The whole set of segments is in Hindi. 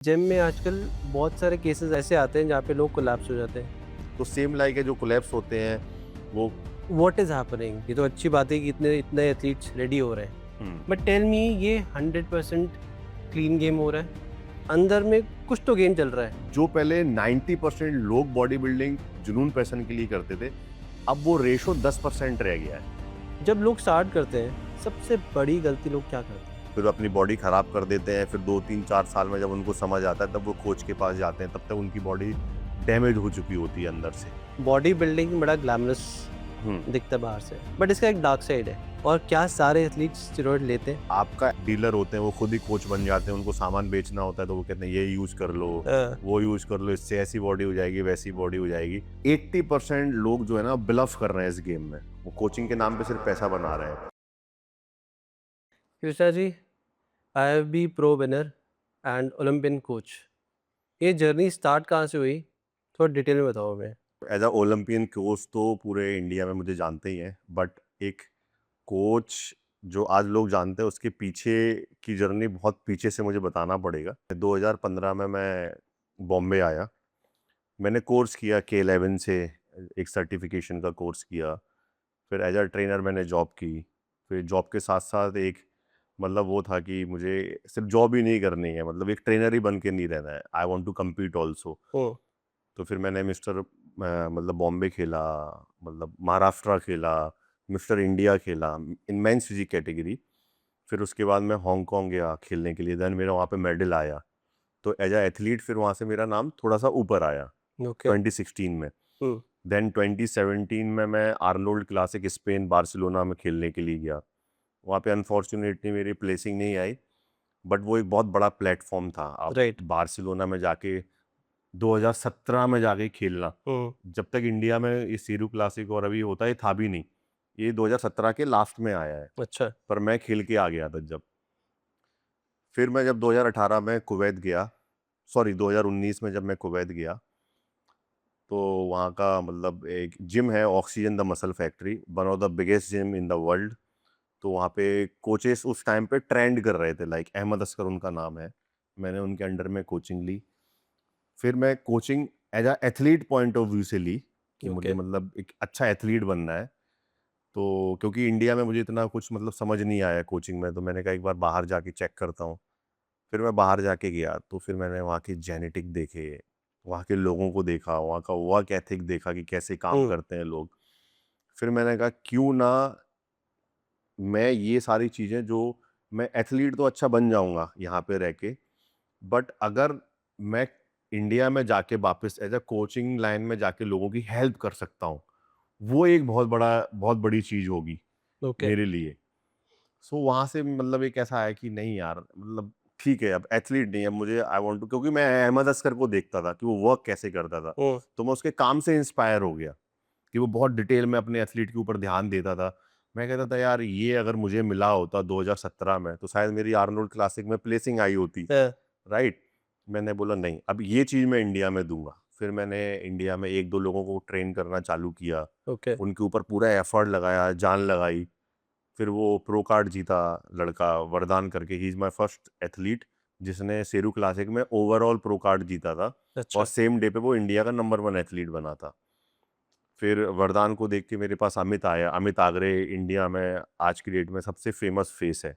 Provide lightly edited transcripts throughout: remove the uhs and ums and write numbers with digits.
जिम में आजकल बहुत सारे केसेस ऐसे आते हैं जहाँ पे लोग कोलैप्स हो जाते हैं। तो सेम लाइक है जो कोलैप्स होते हैं वो। What is happening? ये तो अच्छी बात है कि इतने इतने एथलीट्स रेडी हो रहे हैं। हम्म, बट टेल मी, ये 100% क्लीन गेम हो रहा है? अंदर में कुछ तो गेम चल रहा है। जो पहले 90% लोग बॉडी बिल्डिंग जुनून पैशन के लिए करते थे, अब वो रेशो 10% रह गया है। जब लोग स्टार्ट करते हैं, सबसे बड़ी गलती लोग क्या करते हैं? फिर अपनी बॉडी खराब कर देते हैं, फिर 2 3 4 साल में जब उनको समझ आता है तब वो कोच के पास जाते हैं, तब तक उनकी बॉडी डैमेज हो चुकी होती है अंदर से। बॉडी बिल्डिंग बड़ा ग्लैमरस हम्म दिखता है बाहर से, बट इसका एक डार्क साइड है। और क्या सारे एथलीट्स स्टेरॉइड लेते हैं? आपका डीलर होते हैं, वो खुद ही कोच बन जाते हैं, उनको सामान बेचना होता है तो वो कहते हैं ये यूज कर लो, वो यूज कर लो, इससे ऐसी बॉडी हो जाएगी, वैसी बॉडी हो जाएगी। 80% लोग जो है ना ब्लफ कर रहे हैं इस गेम में, वो कोचिंग के नाम पे सिर्फ पैसा बना रहे हैं। Krishna ji, I have be pro winner and Olympian coach. ये जर्नी स्टार्ट कहाँ से हुई? थोड़ा डिटेल में बताओ हमें। एज अ ओलंपियन कोच तो पूरे इंडिया में मुझे जानते ही हैं, बट एक कोच जो आज लोग जानते हैं उसके पीछे की जर्नी बहुत पीछे से मुझे बताना पड़ेगा। 2015 में मैं बॉम्बे आया, मैंने कोर्स किया K11 से, एक सर्टिफिकेशन का कोर्स किया। फिर एज अ ट्रेनर मैंने जॉब की। फिर जॉब के साथ साथ एक मतलब वो था कि मुझे सिर्फ जॉब ही नहीं करनी है, मतलब एक ट्रेनर ही बन के नहीं रहना है, I want to compete also. Oh! तो फिर मैंने मतलब बॉम्बे खेला, मतलब महाराष्ट्र खेला, मिस्टर इंडिया खेला इन मेंस फिजिक कैटेगरी। फिर उसके बाद मैं हांगकांग गया खेलने के लिए, देन मेरा वहाँ पे मेडल आया। तो एज अ एथलीट फिर वहाँ से मेरा नाम थोड़ा सा ऊपर आया ओके। 2016 में। हुँ। देन 2017 में मैं आर्नोल्ड क्लासिक स्पेन बार्सिलोना में खेलने के लिए गया। वहाँ पे अनफॉर्चुनेटली मेरी प्लेसिंग नहीं आई, बट वो एक बहुत बड़ा प्लेटफॉर्म था। आप राइट। बार्सिलोना में जाके 2017 में जाके खेलना, हुँ। जब तक इंडिया में ये सीरू क्लासिक और अभी होता है, ये था भी नहीं। ये 2017 के लास्ट में आया है, अच्छा। पर मैं खेल के आ गया था जब। फिर मैं जब 2018 में कुवैत गया, सॉरी 2019 में जब मैं कुवैत गया, तो वहाँ का मतलब एक जिम है oxygen the muscle factory, one of the biggest gym in the world. तो वहाँ पे कोचेस उस टाइम पे ट्रेंड कर रहे थे, लाइक अहमद अस्कर उनका नाम है। मैंने उनके अंडर में कोचिंग ली। फिर मैं coaching as a athlete point of view से ली कि मुझे ओके। मतलब एक अच्छा एथलीट बनना है। तो क्योंकि इंडिया में मुझे इतना कुछ मतलब समझ नहीं आया कोचिंग में, तो मैंने कहा एक बार बाहर जाके चेक करता हूँ। फिर मैं बाहर जाके गया, तो फिर मैंने वहाँ के जेनेटिक देखे, वहाँ के लोगों को देखा, वहाँ का वर्क एथिक देखा कि कैसे काम हुँ। करते हैं लोग। फिर मैंने कहा क्यों ना मैं ये सारी चीज़ें जो, मैं एथलीट तो अच्छा बन जाऊँगा यहाँ पे रह के, बट अगर मैं इंडिया में जाके वापस एज अ कोचिंग लाइन में जाके लोगों की हेल्प कर सकता हूँ, वो एक बहुत बड़ी चीज़ होगी ओके। मेरे लिए। सो वहाँ से मतलब एक ऐसा आया कि नहीं यार, मतलब ठीक है अब एथलीट नहीं है मुझे, आई वांट टू, क्योंकि मैं अहमद अस्कर को देखता था कि वो वर्क कैसे करता था, हुँ। तो मैं उसके काम से इंस्पायर हो गया कि वो बहुत डिटेल में अपने एथलीट के ऊपर ध्यान देता था। मैं कहता था यार ये अगर मुझे मिला होता 2017 में तो शायद मेरी आर्नोल्ड क्लासिक में प्लेसिंग आई होती, हाँ। राइट। मैंने बोला नहीं, अब ये चीज़ मैं इंडिया में दूंगा। फिर मैंने इंडिया में एक दो लोगों को ट्रेन करना चालू किया, ओके। उनके ऊपर पूरा एफर्ट लगाया, जान लगाई। फिर वो प्रो कार्ड जीता लड़का, वरदान करके, he is my first athlete जिसने शेरू क्लासिक में ओवरऑल प्रो कार्ड जीता था, और अच्छा। सेम डे पे वो इंडिया का नंबर 1 एथलीट बना था। फिर वरदान को देख के मेरे पास अमित आया। अमित आगरे इंडिया में आज की डेट में सबसे फेमस फेस है,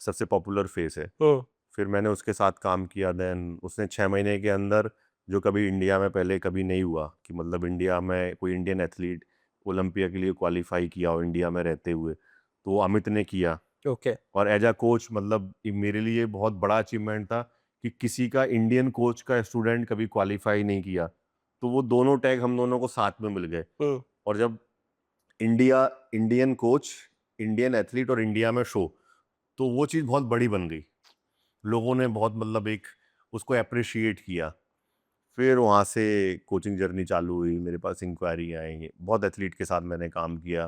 सबसे पॉपुलर फेस है। हुँ। फिर मैंने उसके साथ काम किया। देन उसने 6 महीने के अंदर, जो कभी इंडिया में पहले कभी नहीं हुआ कि मतलब इंडिया में कोई इंडियन एथलीट ओलंपिया के लिए क्वालिफाई किया हो इंडिया में रहते हुए, तो वो अमित ने किया। ओके। और एज अ कोच मतलब ये मेरे लिए बहुत बड़ा अचीवमेंट था कि किसी का इंडियन कोच का स्टूडेंट कभी क्वालिफाई नहीं किया, तो वो दोनों टैग हम दोनों को साथ में मिल गए। हुँ। और जब India, Indian coach, Indian athlete और इंडिया में शो, तो वो चीज़ बहुत बड़ी बन गई। लोगों ने बहुत मतलब एक उसको अप्रिशिएट किया। फिर वहाँ से कोचिंग जर्नी चालू हुई, मेरे पास इंक्वायरी आई, बहुत एथलीट के साथ मैंने काम किया।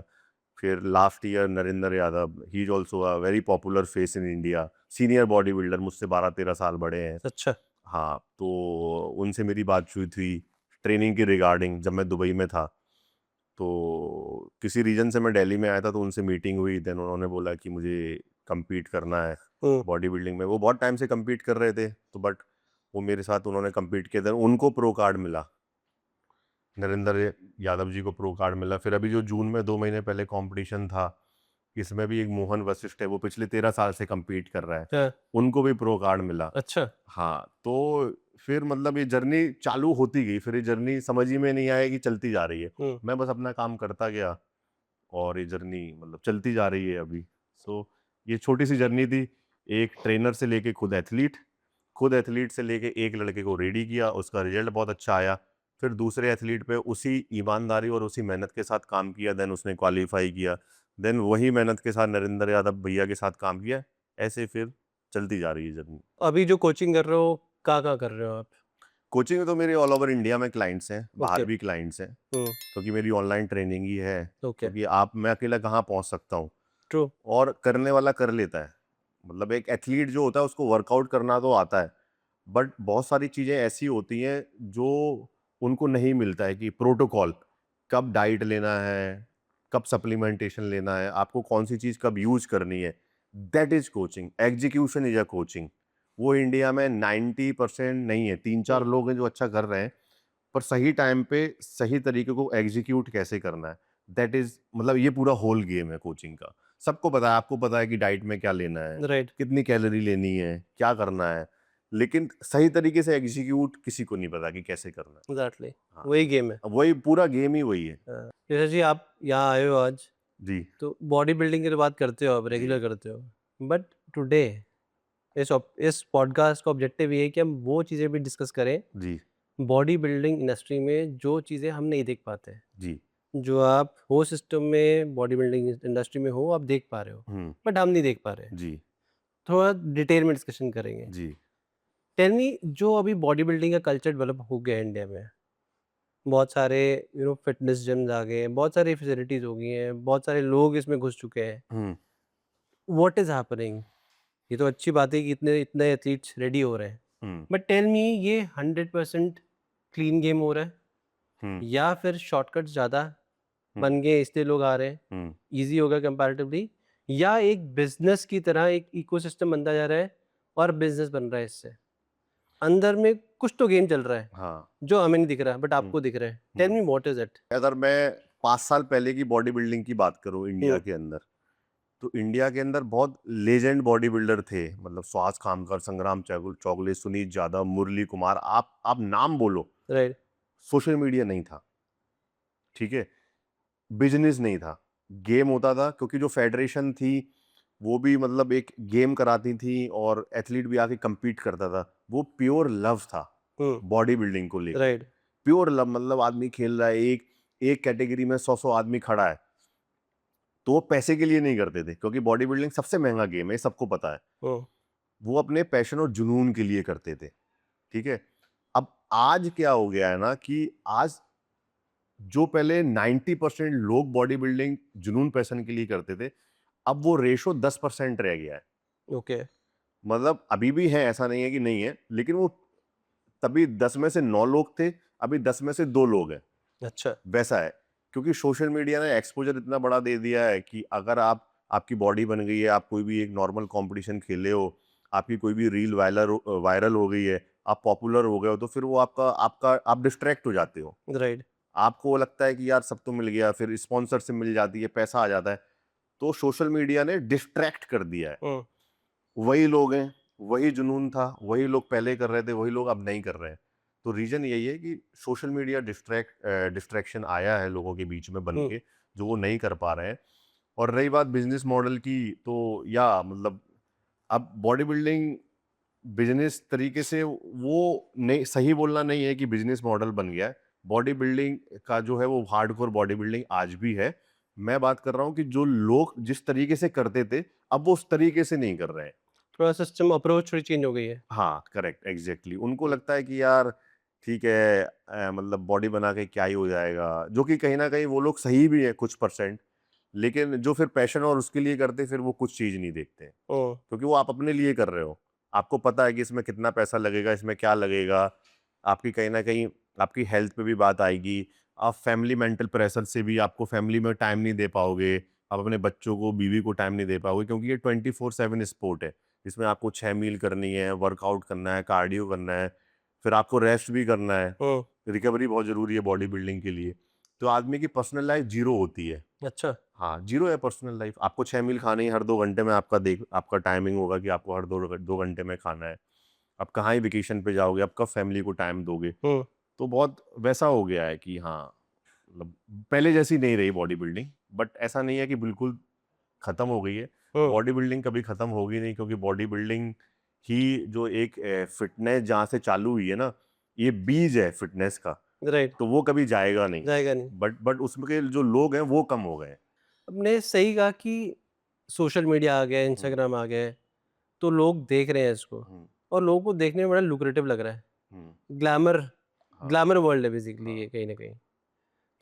फिर last year Narendra Yadav, he is also a very popular face in India, senior body builder, मुझसे 12 13 साल बड़े हैं। अच्छा। हाँ, तो उनसे मेरी बात हुई थी ट्रेनिंग की रिगार्डिंग, जब मैं दुबई में था। तो किसी रीज़न से मैं दिल्ली में आया था, तो उनसे मीटिंग हुई। देन उन्होंने बोला कि मुझे कम्पीट करना है हुँ। बॉडी बिल्डिंग में। वो बहुत टाइम से कम्पीट कर रहे थे, तो बट वो मेरे साथ उन्होंने कम्पीट किया, देन उनको प्रो कार्ड मिला, नरेंद्र यादव जी को प्रो कार्ड मिला। फिर अभी जो जून में 2 महीने पहले कंपटीशन था, इसमें भी एक मोहन वशिष्ठ है, वो पिछले 13 साल से कम्पीट कर रहा है, हाँ, उनको भी प्रो कार्ड मिला। अच्छा। हाँ, तो फिर मतलब ये जर्नी चालू होती गई, फिर ये जर्नी समझ ही में नहीं आया कि चलती जा रही है। हुँ, मैं बस अपना काम करता गया और ये जर्नी मतलब चलती जा रही है अभी। सो ये छोटी सी जर्नी थी, एक ट्रेनर से लेके खुद एथलीट से लेके एक लड़के को रेडी किया, उसका रिजल्ट बहुत अच्छा आया। फिर दूसरे एथलीट पे उसी ईमानदारी और उसी मेहनत के साथ काम किया, देन उसने क्वालिफाई किया, देन वही मेहनत के साथ नरेंद्र यादव भैया के साथ काम किया। ऐसे फिर चलती जा रही है जर्नी। अभी जो कोचिंग कर रहे हो, कहाँ-कहाँ कर रहे हो आप? कोचिंग तो मेरे ऑल ओवर इंडिया में क्लाइंट्स हैं, ओके। बाहर भी क्लाइंट्स हैं, हुँ, क्योंकि मेरी ऑनलाइन ट्रेनिंग ही है। ओके, क्योंकि आप मैं अकेला कहाँ पहुँच सकता हूँ, ट्रू, और करने वाला कर लेता है। मतलब एक एथलीट जो होता है उसको वर्कआउट करना तो आता है, बट बहुत सारी चीज़ें ऐसी होती हैं जो उनको नहीं मिलता है, कि प्रोटोकॉल, कब डाइट लेना है, कब सप्लीमेंटेशन लेना है, आपको कौन सी चीज़ कब यूज़ करनी है। That is coaching, execution is a coaching. वो इंडिया में 90% नहीं है, 3-4 हुँ, लोग हैं जो अच्छा कर रहे हैं, पर सही टाइम पे सही तरीके को एग्जीक्यूट कैसे करना है, दैट इज़ मतलब ये पूरा होल गेम है कोचिंग का। सबको पता है, आपको पता है कि डाइट में क्या लेना है, राइट, कितनी कैलोरी लेनी है, क्या करना है, लेकिन सही तरीके से एग्जीक्यूट किसी को नहीं पता कि कैसे करना है। एग्ज़ैक्टली, हाँ, वही गेम है। अब वही पूरा गेम ही वही है। हाँ, जैसे जी आप यहाँ आए हो आज, जी, तो बॉडी बिल्डिंग की तो बात करते हो आप, जी, रेगुलर करते हो। बट टुडे इस पॉडकास्ट का ऑब्जेक्टिव ये है कि हम वो चीज़ें भी डिस्कस करें, जी, बॉडी बिल्डिंग इंडस्ट्री में जो चीज़ें हम नहीं देख पाते हैं। जी, जो आप हो सिस्टम में, बॉडी बिल्डिंग इंडस्ट्री में हो, आप देख पा रहे हो, हुँ, बट हम नहीं देख पा रहे। जी, थोड़ा डिटेल में डिस्कशन करेंगे। जी, टेल मी, जो अभी बॉडी बिल्डिंग का कल्चर डेवलप हो गया है इंडिया में, बहुत सारे फिटनेस जिम्स आ गए हैं, बहुत सारी फैसिलिटीज़ हो गई हैं, बहुत सारे लोग इसमें घुस चुके हैं। हुँ, व्हाट इज़ हैपनिंग? ये तो अच्छी बात है कि इतने इतने एथलीट्स रेडी हो रहे हैं। हुँ, बट टेल मी, ये 100% क्लीन गेम हो रहा है हुँ, या फिर शॉर्टकट्स ज़्यादा हुँ, बन गए इसलिए लोग आ रहे हैं, हुँ। ईज़ी हो गया कंपैरेटिवली, या एक बिज़नेस की तरह एक इकोसिस्टम बनता जा रहा है और बिज़नेस बन रहा है इससे? अंदर में कुछ तो गेम चल रहा है, हाँ, जो हमें नहीं दिख रहा है बट हुँ, आपको दिख रहा है। Tell hmm. Me what is it? अगर मैं 5 साल पहले की बॉडी बिल्डिंग की बात करूँ इंडिया हुँ, के अंदर, तो इंडिया के अंदर बहुत लेजेंड बॉडी बिल्डर थे। मतलब सुहास खामकर, संग्राम चौगले, सुनीत जाधव, मुरली कुमार, आप नाम बोलो। राइट, सोशल मीडिया नहीं था, ठीक है? बिज़नेस नहीं था। गेम होता था, क्योंकि जो फेडरेशन थी, वो भी मतलब एक गेम कराती थी और एथलीट भी आके कम्पीट करता था। वो प्योर लव था, हुँ, बॉडी बिल्डिंग को लेके। राइट, प्योर लव, मतलब आदमी खेल रहा है, एक एक कैटेगरी में 100-100 आदमी खड़ा है, तो वो पैसे के लिए नहीं करते थे, क्योंकि बॉडी बिल्डिंग सबसे महँगा गेम है, ये सबको पता है। हुँ, वो अपने पैशन और जुनून के लिए करते थे, ठीक है? अब आज क्या हो गया है ना, कि आज जो पहले 90% लोग बॉडी बिल्डिंग जुनून पैशन के लिए करते थे, अब वो रेशो 10% रह गया है। ओके, मतलब अभी भी है, ऐसा नहीं है कि नहीं है, लेकिन वो तभी 10 में से 9 लोग थे, अभी 10 में से 2 लोग हैं, अच्छा, वैसा है। क्योंकि सोशल मीडिया ने एक्सपोज़र इतना बड़ा दे दिया है कि अगर आपकी बॉडी बन गई है, आप कोई भी एक नॉर्मल कॉम्पिटिशन खेले हो, आपकी कोई भी रील वायरल हो गई है, आप पॉपुलर हो गए हो, तो फिर वो आपका आपका आप डिस्ट्रैक्ट हो जाते हो। राइट, आपको लगता है कि यार सब तो मिल गया, फिर स्पॉन्सरशिप मिल जाती है, पैसा आ जाता है। तो सोशल मीडिया ने डिस्ट्रैक्ट कर दिया है। हुँ, वही लोग हैं, वही जुनून था, वही लोग पहले कर रहे थे, वही लोग अब नहीं कर रहे हैं। तो रीज़न यही है कि सोशल मीडिया डिस्ट्रैक्शन आया है लोगों के बीच में बन हुँ, के, जो वो नहीं कर पा रहे हैं। और रही बात बिज़नेस मॉडल की, तो या मतलब अब बॉडी बिल्डिंग बिज़नेस तरीके से वो नहीं, सही बोलना नहीं है कि बिज़नेस मॉडल बन गया है। बॉडी बिल्डिंग का जो है वो हार्डकोर बॉडी बिल्डिंग आज भी है। मैं बात कर रहा हूँ कि जो लोग जिस तरीके से करते थे, अब वो उस तरीके से नहीं कर रहे हैं। थोड़ा सिस्टम अप्रोच थोड़ी चेंज हो गई है। हाँ, करेक्ट, एग्ज़ैक्टली। उनको हुँ, लगता है कि यार ठीक है, मतलब बॉडी बना के क्या ही हो जाएगा, जो कि कहीं न कहीं वो लोग सही भी है कुछ परसेंट, लेकिन जो फिर पैशन और उसके लिए करते हैं, फिर वो कुछ चीज़ नहीं देखते हैं। हुँ, क्योंकि वो आप अपने लिए कर रहे हो। आपको पता है कि इसमें कितना पैसा लगेगा, इसमें क्या लगेगा, आपकी कहीं न कहीं आपकी हेल्थ पे भी बात आएगी। आप फैमिली मेंटल प्रेशर से भी आपको फैमिली में टाइम नहीं दे पाओगे, आप अपने बच्चों को, बीवी को टाइम नहीं दे पाओगे, क्योंकि ये 24/7 स्पोर्ट है। इसमें आपको 6 मील करनी है, वर्कआउट करना है, कार्डियो करना है, फिर आपको रेस्ट भी करना है। रिकवरी बहुत ज़रूरी है बॉडी बिल्डिंग के लिए। तो आदमी की पर्सनल लाइफ ज़ीरो होती है। अच्छा। हाँ, ज़ीरो है पर्सनल लाइफ। आपको 6 मील खानी है, हर 2 घंटे में आपका टाइमिंग होगा कि आपको हर 2 घंटे में खाना है। आप कहाँ ही वेकेशन पे जाओगे, आप कब फैमिली को टाइम दोगे? तो बहुत वैसा हो गया है कि हाँ, मतलब पहले जैसी नहीं रही बॉडी बिल्डिंग, बट ऐसा नहीं है कि बिल्कुल खत्म हो गई है। बॉडी बिल्डिंग कभी खत्म होगी नहीं, क्योंकि बॉडी बिल्डिंग ही जो एक फिटनेस जहाँ से चालू हुई है ना, ये बीज है फिटनेस का, राइट। तो वो कभी जाएगा नहीं। जाएगा नहीं। बट उसमें के जो लोग हैं वो कम हो गए हैं। आपने सही कहा कि सोशल मीडिया आ गया, हम्म, इंस्टाग्राम आ गया है, तो लोग देख रहे हैं इसको हम्म, और लोगों को देखने में बड़ा लुक्रेटिव लग रहा है। हम्म, ग्लैमर हाँ, ग्लैमर वर्ल्ड है बेसिकली हाँ, ये कहीं न कहीं।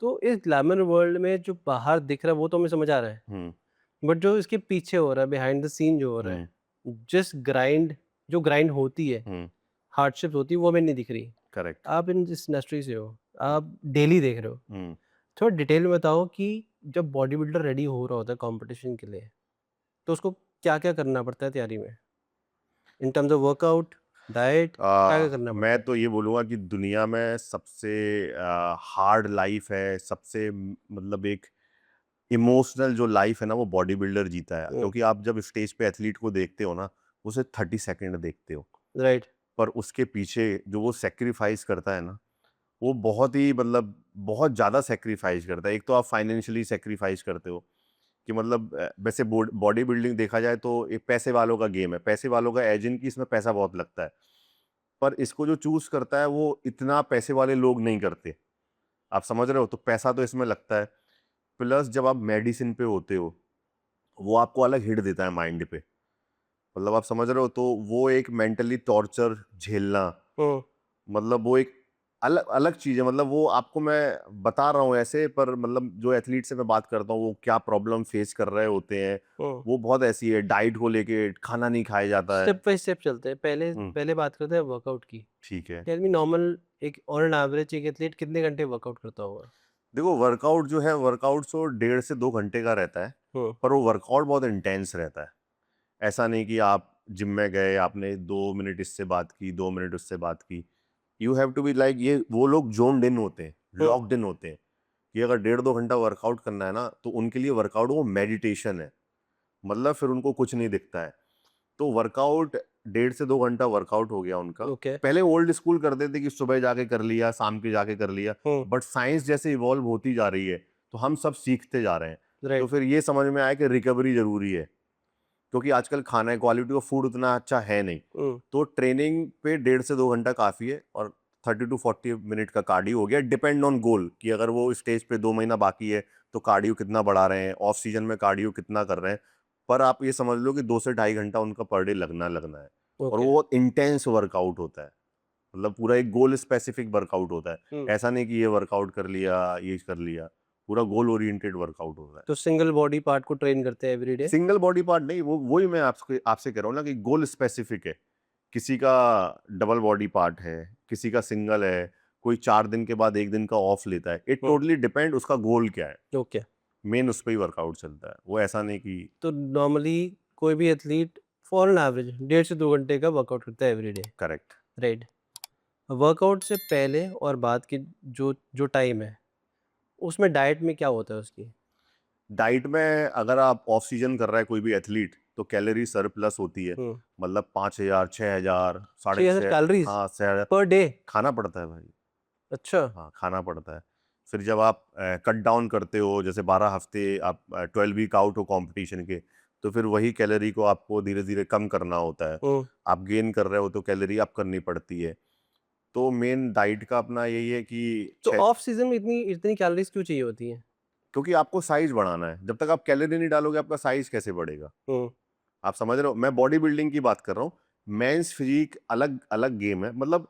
तो इस ग्लैमर वर्ल्ड में जो बाहर दिख रहा है वो तो हमें समझ आ रहा है, हम्म, बट जो इसके पीछे हो रहा है, बिहाइंड द सीन जो हो रहा है, हम्म, जिस ग्राइंड जो ग्राइंड होती है, हम्म, हार्डशिप्स होती है, वो हमें नहीं दिख रही। करेक्ट। आप इन इस इंडस्ट्री से हो, आप डेली देख रहे हो। हम्म, थोड़ा डिटेल में बताओ कि जब बॉडी बिल्डर रेडी हो रहा होता है कॉम्पिटिशन के लिए, तो उसको क्या-क्या करना पड़ता है तैयारी में? In terms of workout, diet, क्या-क्या करना मैं पड़ता है? तो ये बोलूँगा कि दुनिया में सबसे हार्ड लाइफ है, सबसे मतलब एक इमोशनल जो लाइफ है ना, वो बॉडी बिल्डर जीता है, हुँ, क्योंकि आप जब स्टेज पे एथलीट को देखते हो ना, उसे 30 सेकंड देखते हो, राइट। पर उसके पीछे जो वो सेक्रीफाइस करता है ना, वो बहुत ही मतलब बहुत ज़्यादा सेक्रीफाइस करता है। एक तो आप फाइनेंशियली सेक्रीफाइस करते हो कि मतलब वैसे बॉडी बिल्डिंग देखा जाए तो एक पैसे वालों का गेम है, पैसे वालों का एज इन की इसमें पैसा बहुत लगता है, पर इसको जो चूज करता है वो इतना पैसे वाले लोग नहीं करते। आप समझ रहे हो? तो पैसा तो इसमें लगता है, प्लस जब आप मेडिसिन पे होते हो, वो आपको अलग हिट देता है माइंड पे। मतलब आप समझ रहे हो? तो वो एक मेंटली टॉर्चर झेलना, हुँ, मतलब वो एक अलग अलग चीज़ है। मतलब वो आपको मैं बता रहा हूँ ऐसे, पर मतलब जो एथलीट से मैं बात करता हूँ, वो क्या प्रॉब्लम फेस कर रहे होते हैं, हुँ। वो बहुत ऐसी है। डाइट को लेके खाना नहीं खाया जाता है। स्टेप बाय स्टेप चलते हैं। पहले हुँ, पहले बात करते हैं वर्कआउट की। ठीक है। टेल मी नॉर्मल एक ऑन एन एवरेज एक एथलीट कितने घंटे वर्कआउट करता होगा? देखो, वर्कआउट जो है, वर्कआउट तो 1.5 से 2 घंटे का रहता है, हुँ, पर वो वर्कआउट बहुत इंटेंस रहता है। ऐसा नहीं कि आप जिम में गए, आपने 2 मिनट इससे बात की, 2 मिनट उससे बात की। You have to be like, ये वो लोग जोन्ड इन होते हैं, हुँ, लॉक्ड इन होते हैं कि अगर 1.5-2 घंटा वर्कआउट करना है ना, तो उनके लिए वर्कआउट वो मेडिटेशन है। मतलब फिर उनको कुछ नहीं दिखता है। तो वर्कआउट 1.5 से 2 घंटा वर्कआउट हो गया उनका। ओके। पहले ओल्ड स्कूल करते थे कि सुबह जाके कर लिया, शाम के जाके कर लिया, हुँ, बट साइंस जैसे इवॉल्व होती जा रही है, तो हम सब सीखते जा रहे हैं। तो राइट। फिर ये समझ में आया कि रिकवरी ज़रूरी है, क्योंकि आजकल खाना है, क्वालिटी ऑफ फूड उतना अच्छा है नहीं। हुँ, तो ट्रेनिंग पे 1.5 से 2 घंटा काफ़ी है, और 30 to 40 मिनट का कार्डियो हो गया, डिपेंड ऑन गोल, कि अगर वो स्टेज पे 2 महीना बाकी है तो कार्डियो कितना बढ़ा रहे हैं, ऑफ सीजन में कार्डियो कितना कर रहे हैं। पर आप ये समझ लो कि 2 से ढाई घंटा उनका पर डे लगना लगना है, और ओके। वो बहुत इंटेंस वर्कआउट होता है। मतलब पूरा एक गोल स्पेसिफिक वर्कआउट होता है। हुँ, ऐसा नहीं कि ये वर्कआउट कर लिया, ये कर लिया, पूरा गोल ओरिएंटेड वर्कआउट होता है। तो सिंगल बॉडी पार्ट को ट्रेन करते हैं एवरीडे? सिंगल बॉडी पार्ट नहीं, वो वही मैं आपसे आपसे कह रहा हूँ ना कि गोल स्पेसिफिक है। किसी का डबल बॉडी पार्ट है, किसी का सिंगल है, कोई 4 दिन के बाद 1 दिन का ऑफ लेता है। इट हुँ, टोटली डिपेंड उसका गोल क्या है। ओके। मेन उस पे ही वर्कआउट चलता है। वो ऐसा नहीं कि तो नॉर्मली कोई भी एथलीट फॉर एन एवरेज 1.5 से 2 घंटे का वर्कआउट करता है एवरीडे, करेक्ट। राइट? वर्कआउट से पहले और बाद की जो जो टाइम है, उसमें डाइट में क्या होता है उसकी? डाइट में अगर आप ऑफ सीजन कर रहा है कोई भी एथलीट, तो कैलोरी सरप्लस होती है। हुँ, मतलब 5,000, 6,000, साढ़े 6000 छः, कैलोरीज़ हाँ, 6,000 पर डे? खाना पड़ता है भाई। अच्छा। हाँ, खाना पड़ता है। फिर जब आप कट डाउन करते हो, जैसे 12 हफ्ते आप 12 वीक आउट हो कंपटीशन के, तो फिर वही कैलोरी को आपको धीरे-धीरे कम करना होता है। हुँ, आप गेन कर रहे हो तो कैलोरी अप करनी पड़ती है। तो मेन डाइट का अपना यही है कि तो 6, ऑफ सीज़न में इतनी इतनी कैलोरीज़ क्यों चाहिए होती हैं? क्योंकि आपको साइज़ बढ़ाना है। जब तक आप कैलोरी नहीं डालोगे, आपका साइज़ कैसे बढ़ेगा? हुँ, आप समझ रहे हो? मैं बॉडी बिल्डिंग की बात कर रहा हूँ। मेंस फिजिक अलग अलग गेम है। मतलब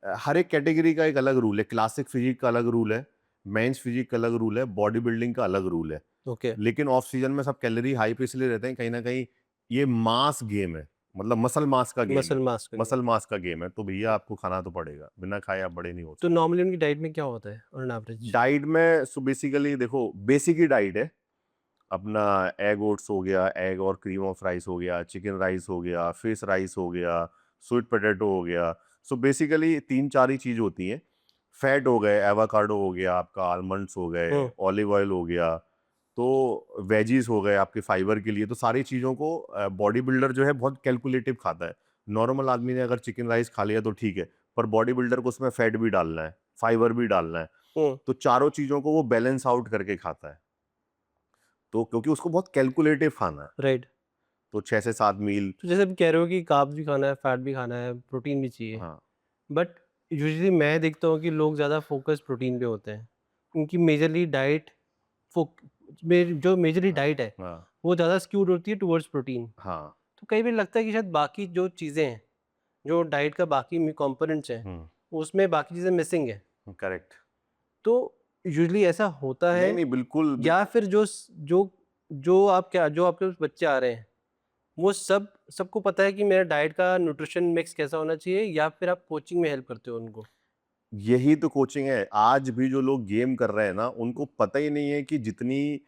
हर एक कैटेगरी का एक अलग रूल है। क्लासिक फिजिक का अलग रूल है, मेंस फिजिक का अलग रूल है, बॉडी बिल्डिंग का अलग रूल है। ओके। लेकिन ऑफ सीजन में सब कैलोरी हाई पे इसलिए रहते हैं, कहीं ना कहीं ये मास गेम है, मतलब मसल मास का गेम मसल है। मास का गेम। मसल मास का गेम है, तो भैया आपको खाना तो पड़ेगा, बिना खाए आप बड़े नहीं हो तो सकते। नॉर्मली उनकी डाइट में क्या होता है ऑन एन एवरेज? डाइट में सो बेसिकली देखो, बेसिक ही डाइट है। अपना एग ओट्स हो गया, एग और क्रीम ऑफ राइस हो गया, चिकन राइस हो गया, फिश राइस हो गया, स्वीट पोटैटो हो गया। सो बेसिकली 3-4 ही चीज़ होती हैं। फैट हो गए, एवोकाडो हो गया आपका, आलमंड्स हो गए, हुँ, ऑलिव ऑयल हो गया, तो वेजीज़ हो गए आपके फाइबर के लिए। तो सारी चीज़ों को बॉडी बिल्डर जो है बहुत कैलकुलेटिव खाता है। नॉर्मल आदमी ने अगर चिकन राइस खा लिया तो ठीक है, पर बॉडी बिल्डर को उसमें फैट भी डालना है, फाइबर भी डालना है। हुँ, तो चारों चीज़ों को वो बैलेंस आउट करके खाता है। तो क्योंकि उसको बहुत कैलकुलेटिव खाना है, राइट। तो 6 से 7 मील। तो जैसे आप कह रहे हो कि कार्ब्स भी खाना है, फैट भी खाना है, प्रोटीन भी चाहिए। हाँ, बट यूजुअली मैं देखता हूँ कि लोग ज़्यादा फ़ोकस प्रोटीन पे होते हैं। उनकी मेजरली डाइट फ़ोक में जो मेजरली हाँ, डाइट है, हाँ, वो ज़्यादा स्क्यूड होती है टुवर्ड्स प्रोटीन। हाँ। तो कई बार लगता है कि शायद बाकी जो चीज़ें हैं, जो डाइट का बाकी में कंपोनेंट्स हैं, हुँ, उसमें बाकी चीज़ें मिसिंग हैं। करेक्ट। तो यूजुअली ऐसा होता है नहीं, नहीं, बिल्कुल, या फिर जो आपके पास बच्चे आ रहे हैं, वो सबको पता है कि मेरा डाइट का न्यूट्रिशन मिक्स कैसा होना चाहिए या फिर आप कोचिंग में हेल्प करते हो उनको? यही तो कोचिंग है। आज भी जो लोग गेम कर रहे हैं ना, उनको पता ही नहीं है कि जितनी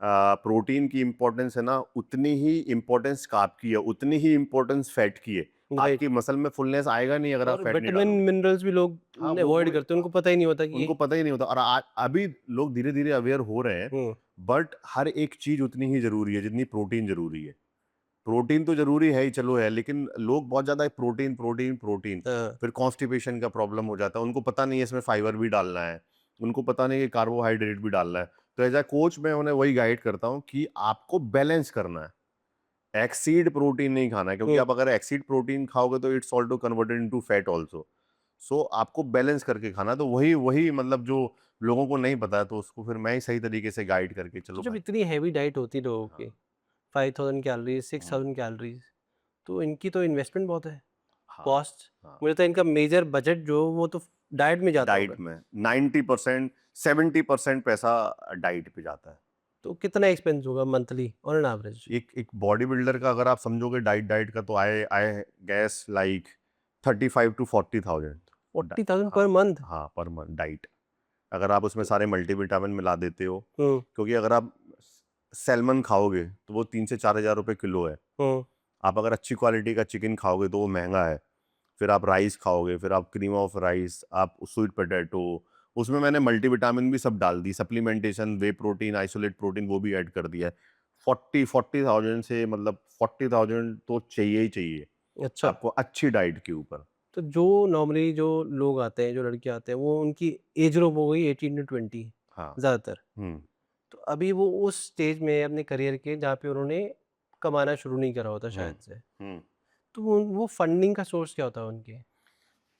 प्रोटीन की इम्पोर्टेंस है ना, उतनी ही इम्पोर्टेंस कार्ब की है, उतनी ही इम्पोर्टेंस फैट की है। राइट। आपकी मसल में फुलनेस आएगा नहीं अगर आप और फैट नहीं विटामिन, डालोगे। मिनरल्स भी लोग हाँ, अवॉइड करते हैं, उनको पता ही नहीं होता कि उनको ये पता ही नहीं होता, और अभी लोग धीरे-धीरे अवेयर हो रहे हैं, हुँ, बट हर एक चीज़ उतनी ही ज़रूरी है जितनी प्रोटीन ज़रूरी है। प्रोटीन तो ज़रूरी है ही, चलो है, लेकिन लोग बहुत ज़्यादा प्रोटीन, प्रोटीन, प्रोटीन, हाँ, फिर कॉन्स्टिपेशन का प्रॉब्लम हो जाता है। उनको पता नहीं है इसमें फाइबर भी डालना है, उनको पता नहीं है कार्बोहाइड्रेट भी डालना है। तो एज़ अ कोच मैं उन्हें वही गाइड करता हूँ कि आपको बैलेंस करना है। एक्सीड प्रोटीन नहीं खाना है, क्योंकि हुँ। आप अगर एक्सीड प्रोटीन खाओगे तो it's also converted into fat also. So आपको बैलेंस करके खाना है, तो वही वही मतलब जो लोगों को नहीं पता है, तो उसको फिर मैं ही सही तरीके से गाइड करके, तो चलो जब भाई। इतनी हेवी डाइट होती है लोगों हाँ, की 5000 कैलोरीज़, हुँ, 6000 कैलोरीज़, तो इनकी तो इन्वेस्टमेंट बहुत है, हाँ, कॉस्ट। हाँ। मुझे लगता है इनका मेजर बजट जो वो तो डाइट में जाता डाइट होगा। में 90%, 70% पैसा डाइट पे जाता है। तो कितना एक्सपेंस होगा मंथली ऑन एन एवरेज? एक एक बॉडी बिल्डर का अगर आप समझोगे डाइट डाइट का, तो आई आई गेस लाइक 35 टू 40,000। 40,000 हाँ, पर मंथ? हाँ, पर मंथ डाइट। अगर आप उसमें तो सारे मल्टीविटामिन मिला देते हो, हुँ, क्योंकि अगर आप सैल्मन खाओगे तो वो 3 से 4,000 रुपए किलो है। हुँ, आप अगर अच्छी क्वालिटी का चिकन खाओगे तो वो महंगा है। फिर आप राइस खाओगे, फिर आप क्रीम ऑफ राइस, आप स्वीट पोटैटो, उसमें मैंने मल्टीविटामिन भी सब डाल दी, सप्लीमेंटेशन, वे प्रोटीन, आइसोलेट प्रोटीन वो भी ऐड कर दिया है। 40,000 से मतलब 40,000 तो चाहिए ही चाहिए, अच्छा। आपको अच्छी डाइट के ऊपर। तो जो नॉर्मली जो लोग आते हैं, जो लड़के आते हैं, वो उनकी एज ग्रुप हो गई 18 टू 20 हाँ, ज़्यादातर। हुँ, तो अभी वो उस स्टेज में है अपने करियर के जहाँ पे उन्होंने कमाना शुरू नहीं करा होता हुँ, शायद से। हुँ। तो वो फंडिंग का सोर्स क्या होता है उनके?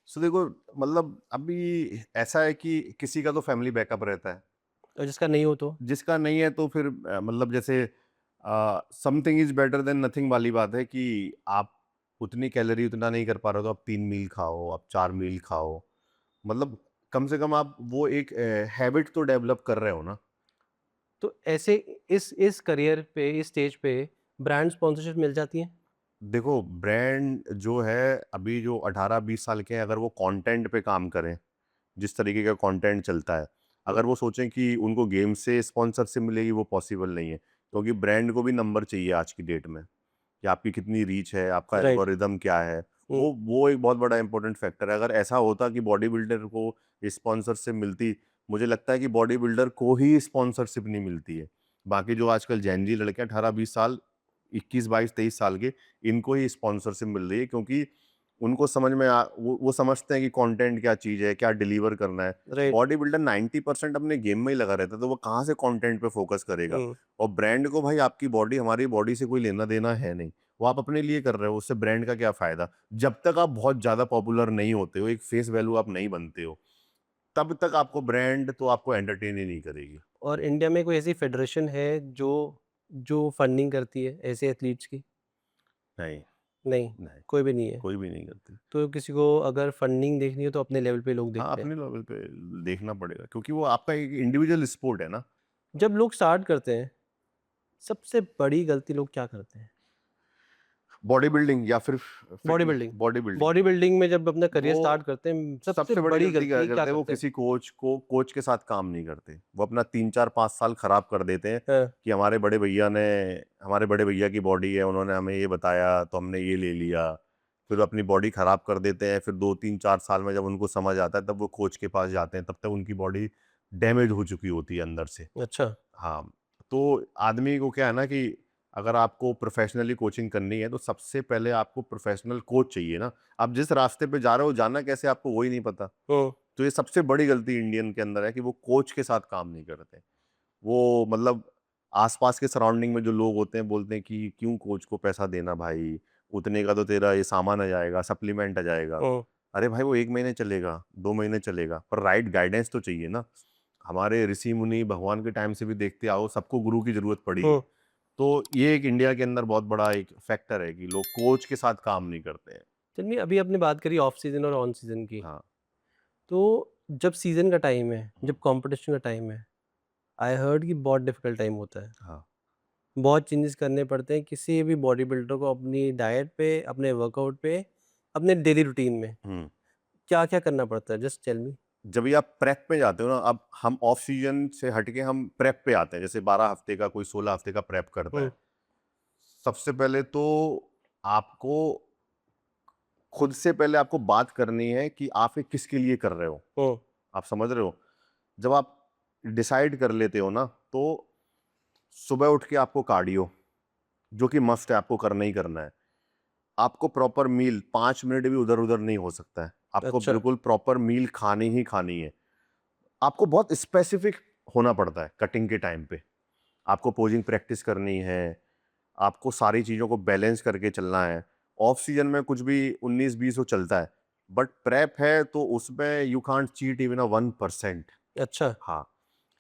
सो देखो, मतलब अभी ऐसा है कि किसी का तो फैमिली बैकअप रहता है, और जिसका नहीं हो तो? जिसका नहीं है तो फिर मतलब जैसे something is better than nothing वाली बात है कि आप उतनी कैलोरी उतना नहीं कर पा रहे हो, तो आप 3 मील खाओ, आप 4 मील खाओ। मतलब कम से कम आप वो एक हैबिट तो डेवलप कर रहे हो ना। तो ऐसे इस करियर पे, इस स्टेज पे ब्रांड स्पॉन्सरशिप मिल जाती है? देखो, ब्रांड जो है अभी जो 18-20 साल के हैं, अगर वो कंटेंट पे काम करें, जिस तरीके का कंटेंट चलता है, हुँ, अगर वो सोचें कि उनको गेम से स्पॉन्सरशिप मिलेगी, वो पॉसिबल नहीं है। क्योंकि ब्रांड को भी नंबर चाहिए आज की डेट में, कि आपकी कितनी रीच है, आपका राइट। एल्गोरिदम क्या है। हुँ, वो एक बहुत बड़ा इंपॉर्टेंट फैक्टर है। अगर ऐसा होता कि बॉडी बिल्डर को स्पॉन्सरशिप मिलती, मुझे लगता है कि बॉडी बिल्डर को ही स्पॉन्सरशिप नहीं मिलती है। बाकी जो आजकल जेन ज़ी लड़के हैं 18-20 साल, 21, 22, 23 साल के, इनको ही स्पॉन्सरशिप मिल रही है, क्योंकि उनको समझ में वो समझते हैं कि कंटेंट क्या चीज़ है, क्या डिलीवर करना है। राइट। बॉडी बिल्डर 90% अपने गेम में ही लगा रहता है, तो वो कहाँ से कंटेंट पे फोकस करेगा? हुँ, और ब्रांड को भाई आपकी बॉडी हमारी बॉडी से कोई लेना-देना है नहीं। वो आप अपने लिए कर रहे हो, उससे ब्रांड का क्या फ़ायदा? जब तक आप बहुत ज़्यादा पॉपुलर नहीं होते हो, एक फेस वैल्यू आप नहीं बनते हो, तब तक आपको ब्रांड तो आपको एंटरटेन ही नहीं करेगी। और इंडिया में कोई ऐसी फेडरेशन है जो जो फंडिंग करती है ऐसे एथलीट्स की? नहीं, नहीं, नहीं, कोई भी नहीं है। कोई भी नहीं करती। तो किसी को अगर फंडिंग देखनी हो तो अपने लेवल पे लोग हाँ, देखते हैं। अपने लेवल पे देखना पड़ेगा, क्योंकि वो आपका एक इंडिविजुअल स्पोर्ट है ना। जब लोग स्टार्ट करते हैं, सबसे बड़ी गलती लोग क्या करते हैं? बॉडी बिल्डिंग या फिर body fitness, building. Body building, body building में जब अपना करियर वो स्टार्ट करते हैं, सबसे सबसे बड़ी बड़ी गलती क्या गलती क्या करते हैं, वो करते हैं? किसी कोच के साथ काम नहीं करते। वो अपना 3-4-5 साल खराब कर देते हैं हाँ, कि हमारे बड़े भैया की बॉडी है, उन्होंने हमें ये बताया तो हमने ये ले लिया। फिर वो अपनी बॉडी खराब कर देते हैं, फिर 2-3-4 साल में जब उनको समझ आता है तब वो कोच के पास जाते हैं, तब तक उनकी बॉडी डैमेज हो चुकी होती है अंदर से। अच्छा। हाँ, तो आदमी को क्या है ना कि अगर आपको प्रोफ़ेशनली कोचिंग करनी है, तो सबसे पहले आपको प्रोफ़ेशनल कोच चाहिए ना। आप जिस रास्ते पे जा रहे हो, जाना कैसे है आपको वो ही नहीं पता। हुँ, तो ये सबसे बड़ी गलती इंडियन के अंदर है कि वो कोच के साथ काम नहीं करते। वो मतलब आस-पास के सराउंडिंग में जो लोग होते हैं, बोलते हैं कि क्यों कोच को पैसा देना भाई, उतने का तो तेरा ये सामान आ जाएगा, सप्लीमेंट आ जाएगा। हुँ, अरे भाई वो 1 महीने चलेगा, 2 महीने चलेगा, पर राइट गाइडेंस तो चाहिए ना। हमारे ऋषि-मुनि भगवान के टाइम से भी देखते आओ, सबको गुरु की ज़रूरत पड़ी है। हुँ। तो ये एक इंडिया के अंदर बहुत बड़ा एक फैक्टर है कि लोग कोच के साथ काम नहीं करते हैं। चलिए, अभी आपने बात करी ऑफ सीज़न और ऑन सीज़न की। हाँ। तो जब सीज़न का टाइम है, हुँ, जब कॉम्पिटिशन का टाइम है, आई हर्ड कि बहुत डिफ़िकल्ट टाइम होता है। हाँ। बहुत चेंजेस करने पड़ते हैं किसी भी बॉडी बिल्डर को अपनी डाइट पे, अपने वर्कआउट पे, अपने डेली रूटीन में। हुँ। क्या-क्या करना पड़ता है? Just tell me. जब भी आप प्रेप में जाते हो ना, अब हम ऑफ सीजन से हटके हम प्रेप पे आते हैं, जैसे 12 हफ्ते का, कोई 16 हफ्ते का प्रेप करता हुँ, है। सबसे पहले तो आपको खुद से पहले आपको बात करनी है कि आप ये किसके लिए कर रहे हो। हुँ, आप समझ रहे हो? जब आप डिसाइड कर लेते हो ना, तो सुबह उठ के आपको कार्डियो, जो कि मस्ट है, आपको करना ही करना है। आपको प्रॉपर मील 5 मिनट भी उधर-उधर नहीं हो सकता है। आपको अच्छा, बिल्कुल प्रॉपर मील खानी ही खानी है। आपको बहुत स्पेसिफिक होना पड़ता है कटिंग के टाइम पे। आपको पोजिंग प्रैक्टिस करनी है, आपको सारी चीज़ों को बैलेंस करके चलना है। ऑफ सीजन में कुछ भी 19-20 वो चलता है, बट प्रेप है तो उसमें यू कांट चीट इवन अ 1%। अच्छा। हाँ,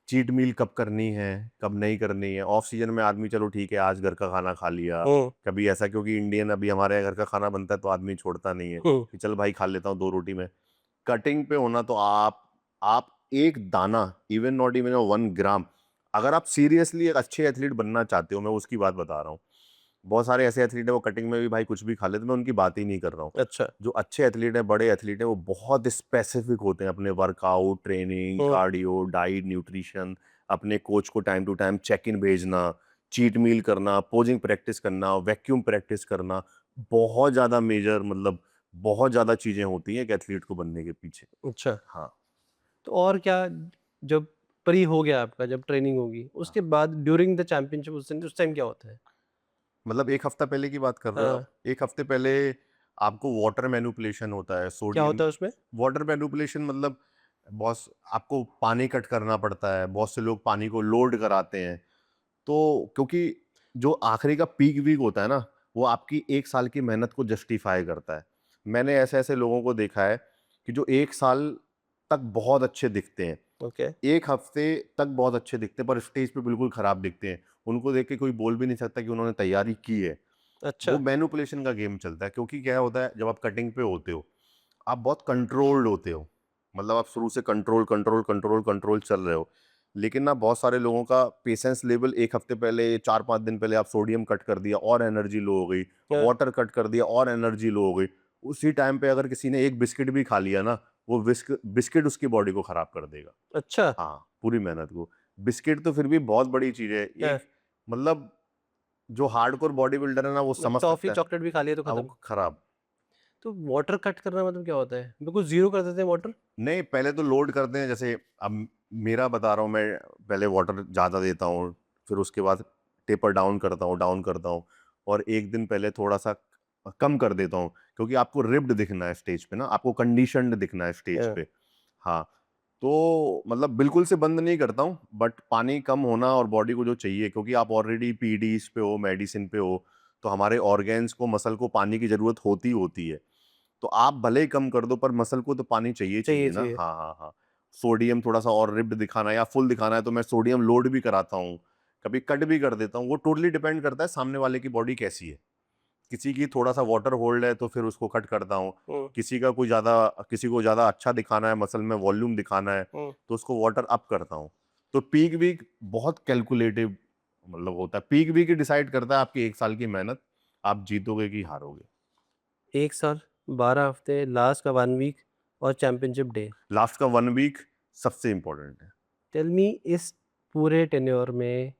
चीट मील कब करनी है, कब नहीं करनी है। ऑफ सीजन में आदमी चलो ठीक है, आज घर का खाना खा लिया, हुँ, कभी ऐसा क्योंकि इंडियन अभी हमारे यहाँ घर का खाना बनता है तो आदमी छोड़ता नहीं है, हुँ, कि चल भाई खा लेता हूँ 2 रोटी में। कटिंग पे होना तो आप एक दाना, इवन नॉट इवन 1 ग्राम, अगर आप सीरियसली एक अच्छे एथलीट बनना चाहते हो, मैं उसकी बात बता रहा हूँ। बहुत सारे ऐसे एथलीट हैं वो कटिंग में भी भाई कुछ भी खा लेते हैं, मैं उनकी बात ही नहीं कर रहा हूँ। अच्छा। जो अच्छे एथलीट हैं, बड़े एथलीट हैं, वो बहुत स्पेसिफिक होते हैं अपने वर्कआउट, ट्रेनिंग, हुँ, कार्डियो, डाइट, न्यूट्रिशन, अपने कोच को time to time check in भेजना, चीट मील करना, पोजिंग प्रैक्टिस करना, वैक्यूम प्रैक्टिस करना, बहुत ज़्यादा मेजर मतलब बहुत ज़्यादा चीज़ें होती हैं एक एथलीट को बनने के पीछे। अच्छा। हाँ, तो और क्या, जब प्री हो गया आपका, जब ट्रेनिंग होगी, हाँ। उसके बाद ड्यूरिंग द चैंपियनशिप उस टाइम क्या होता है? मतलब 1 हफ्ता पहले की बात कर रहे हो आप? हाँ, 1 हफ्ते पहले आपको वाटर मैनिपुलेशन होता है, क्या सोडियम होता है उसमें? वाटर मैनिपुलेशन मतलब बॉस आपको पानी कट करना पड़ता है, बहुत से लोग पानी को लोड कराते हैं। तो क्योंकि जो आखिरी का पीक वीक होता है ना, वो आपकी 1 साल की मेहनत को जस्टिफ़ाई करता है। मैंने ऐसे-ऐसे लोगों को देखा है कि जो 1 साल तक बहुत अच्छे दिखते हैं, ओके, 1 हफ्ते तक बहुत अच्छे दिखते हैं, पर स्टेज पे बिल्कुल खराब दिखते हैं। उनको देख के कोई बोल भी नहीं सकता कि उन्होंने तैयारी की है। अच्छा, वो मैनिपुलेशन का गेम चलता है क्योंकि क्या होता है जब आप कटिंग पे होते हो, आप बहुत कंट्रोल्ड होते हो। मतलब आप शुरू से कंट्रोल, कंट्रोल, कंट्रोल, कंट्रोल चल रहे हो। लेकिन ना बहुत सारे लोगों का पेशेंस लेवल 1 हफ्ते पहले, 4-5 दिन पहले आप सोडियम कट कर दिया और एनर्जी लो हो गई, हाँ, वाटर कट कर दिया और एनर्जी लो हो गई। उसी टाइम पे अगर किसी ने एक बिस्किट भी खा लिया ना, वो बिस्किट उसकी बॉडी को खराब कर देगा। अच्छा, हाँ, पूरी मेहनत को। बिस्किट तो फिर भी बहुत बड़ी चीज़ है। हाँ, एक मतलब जो हार्डकोर बॉडी बिल्डर है ना, वो मतलब समझ टॉफ़ी, सकता है। चॉकलेट भी खा लिया तो हाँ, खत्म। वो खराब। तो वाटर कट करना मतलब क्या होता है? बिल्कुल ज़ीरो कर देते हैं वाटर? नहीं, पहले तो लोड करते हैं जैसे अब मेरा बता रहा हूँ मैं पहले वाटर ज़्यादा देता हूँ, फिर उसके बाद टेपर डाउन करता हूँ और 1 दिन पहले थोड़ा-सा कम कर देता हूँ, क्योंकि आपको रिप्ड दिखना है स्टेज पे ना, आपको कंडीशन्ड दिखना है स्टेज हाँ, पे। हाँ, तो मतलब बिल्कुल से बंद नहीं करता हूँ, बट पानी कम होना और बॉडी को जो चाहिए क्योंकि आप ऑलरेडी पीईडीज़ पे हो, मेडिसिन पे हो, तो हमारे ऑर्गन्स को, मसल को पानी की ज़रूरत होती ही होती है। तो आप भले ही कम कर दो पर मसल को तो पानी चाहिए ही चाहिए, चाहिए ना। चाहिए। हाँ, हाँ, हाँ। सोडियम थोड़ा-सा और रिप्ड दिखाना है या फुल दिखाना है तो मैं सोडियम लोड भी कराता हूँ, कभी कट भी कर देता हूँ। वो टोटली डिपेंड करता है सामने वाले की बॉडी कैसी है। किसी की थोड़ा-सा वाटर होल्ड है तो फिर उसको कट करता हूँ। हुँ, किसी को ज़्यादा अच्छा दिखाना है, मसल में वॉल्यूम दिखाना है, हुँ, तो उसको वाटर अप करता हूँ। तो पीक वीक बहुत कैलकुलेटिव मतलब होता है। पीक वीक ही डिसाइड करता है आपकी 1 साल की मेहनत आप जीतोगे कि हारोगे। 1 साल, 12 हफ्ते, लास्ट का 1 वीक और चैंपियनशिप डे। लास्ट का 1 वीक सबसे इम्पोर्टेंट है। टेल मी इस पूरे टेन्योर में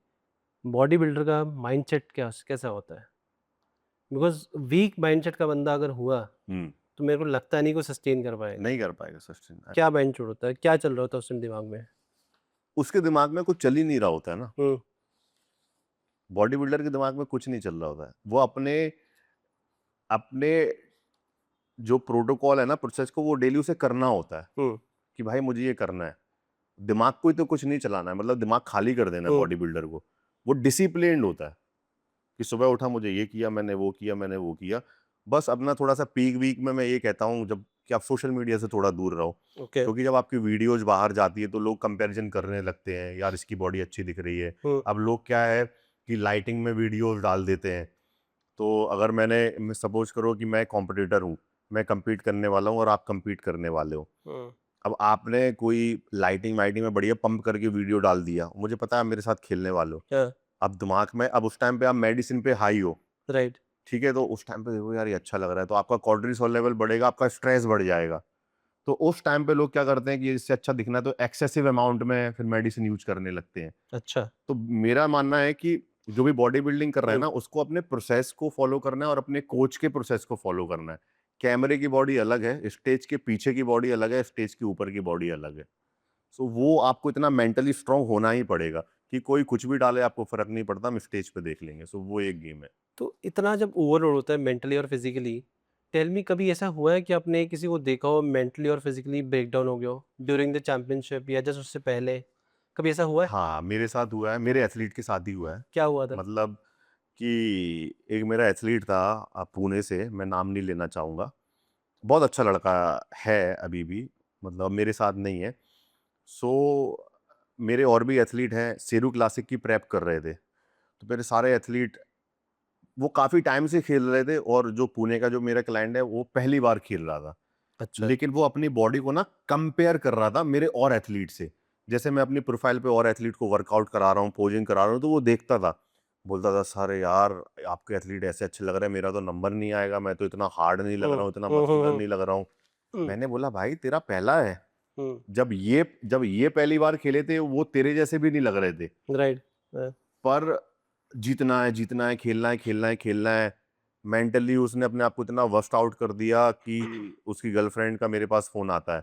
बॉडी बिल्डर का माइंडसेट कैसा होता है? बिकॉज़ वीक माइंडसेट का बंदा अगर हुआ, हुँ, तो मेरे को लगता नहीं वो सस्टेन कर पाएगा। नहीं कर पाएगा सस्टेन। क्या माइंडसेट होता है? क्या चल रहा होता है उस टाइम दिमाग में? उसके दिमाग में कुछ चल ही नहीं रहा होता है ना। हुँ, बॉडी बिल्डर के दिमाग में कुछ नहीं चल रहा होता है। वो अपने अपने जो प्रोटोकॉल है ना, प्रोसेस को वो डेली उसे करना होता है, हुँ, कि भाई मुझे ये करना है। दिमाग को ही तो कुछ नहीं चलाना है, मतलब दिमाग खाली कर देना है हुँ, बॉडी बिल्डर को। वो डिसिप्लिन्ड होता है, कि सुबह उठा मुझे ये किया, मैंने वो किया, मैंने वो किया। बस अपना थोड़ा-सा पीक वीक में मैं ये कहता हूँ जब कि आप सोशल मीडिया से थोड़ा दूर रहो। ओके, क्योंकि जब आपकी वीडियोज़ बाहर जाती है तो लोग कंपैरिज़न करने लगते हैं, यार इसकी बॉडी अच्छी दिख रही है। हुँ, अब लोग क्या है कि लाइटिंग में वीडियोज़ डाल देते हैं। तो अगर मैं सपोज़ करो कि मैं कॉम्पिटिटर हूँ, मैं कम्पीट करने वाला हूँ और आप कम्पीट करने वाले हो। हुँ, अब आपने कोई लाइटिंग वाइटिंग में बढ़िया पंप करके वीडियो डाल दिया, मुझे पता है आप मेरे साथ खेलने वाले हो। हाँ, अब दिमाग में अब उस टाइम पे आप मेडिसिन पे हाई हो, राइट, ठीक है? तो उस टाइम पे देखो यार ये अच्छा लग रहा है, तो आपका कॉर्टिसोल लेवल बढ़ेगा, आपका स्ट्रेस बढ़ जाएगा। तो उस टाइम पे लोग क्या करते हैं कि इससे अच्छा दिखना है तो एक्सेसिव अमाउंट में फिर मेडिसिन यूज़ करने लगते हैं। अच्छा, तो मेरा मानना है कि जो भी बॉडी बिल्डिंग कर रहा है हुँ, ना, उसको अपने प्रोसेस को फॉलो करना है और अपने कोच के प्रोसेस को फॉलो करना है। कैमरे की बॉडी अलग है, स्टेज के पीछे की बॉडी अलग है, स्टेज के ऊपर की बॉडी अलग है। सो वो आपको इतना मेंटली स्ट्रांग होना ही पड़ेगा कि कोई कुछ भी डाले आपको फ़र्क नहीं पड़ता, हम स्टेज पे देख लेंगे। सो वो एक गेम है। तो इतना जब ओवरलोड होता है मेंटली और फिज़िकली, टेल मी कभी ऐसा हुआ है कि आपने किसी को देखा हो मेंटली और फिज़िकली ब्रेकडाउन हो गया हो ड्यूरिंग द चैंपियनशिप या जस्ट उससे पहले? कभी ऐसा हुआ है? हाँ, मेरे साथ हुआ है, मेरे एथलीट के साथ ही हुआ है। क्या हुआ था? मतलब कि एक मेरा एथलीट था पुणे से, मैं नाम नहीं लेना चाहूँगा। बहुत अच्छा लड़का है अभी भी, मतलब मेरे साथ नहीं है। सो मेरे और भी एथलीट हैं, शेरू क्लासिक की प्रेप कर रहे थे। तो मेरे सारे एथलीट वो काफ़ी टाइम से खेल रहे थे और जो पुणे का जो मेरा क्लाइंट है, वो पहली बार खेल रहा था। अच्छा, लेकिन वो अपनी बॉडी को ना कंपेयर कर रहा था मेरे और एथलीट से। जैसे मैं अपनी प्रोफाइल पे और एथलीट को वर्कआउट करा रहा हूँ, पोजिंग करा रहा हूँ, तो वो देखता था। बोलता था, "सर यार, आपके एथलीट ऐसे अच्छे लग रहे हैं, मेरा तो नंबर नहीं आएगा, मैं तो इतना हार्ड नहीं लग हुँ, रहा हूँ, इतना हुँ, हुँ, मस्कुलर हुँ, नहीं लग रहा हूँ।" हुँ, मैंने बोला, "भाई तेरा पहला है। हुँ, जब ये पहली बार खेले थे, वो तेरे जैसे भी नहीं लग रहे थे। राइट, पर जीतना है, खेलना है, खेलना है, खेलना है।" मेंटली उसने अपने आप को इतना वर्स्ट आउट कर दिया कि उसकी गर्लफ्रेंड का मेरे पास फ़ोन आता है।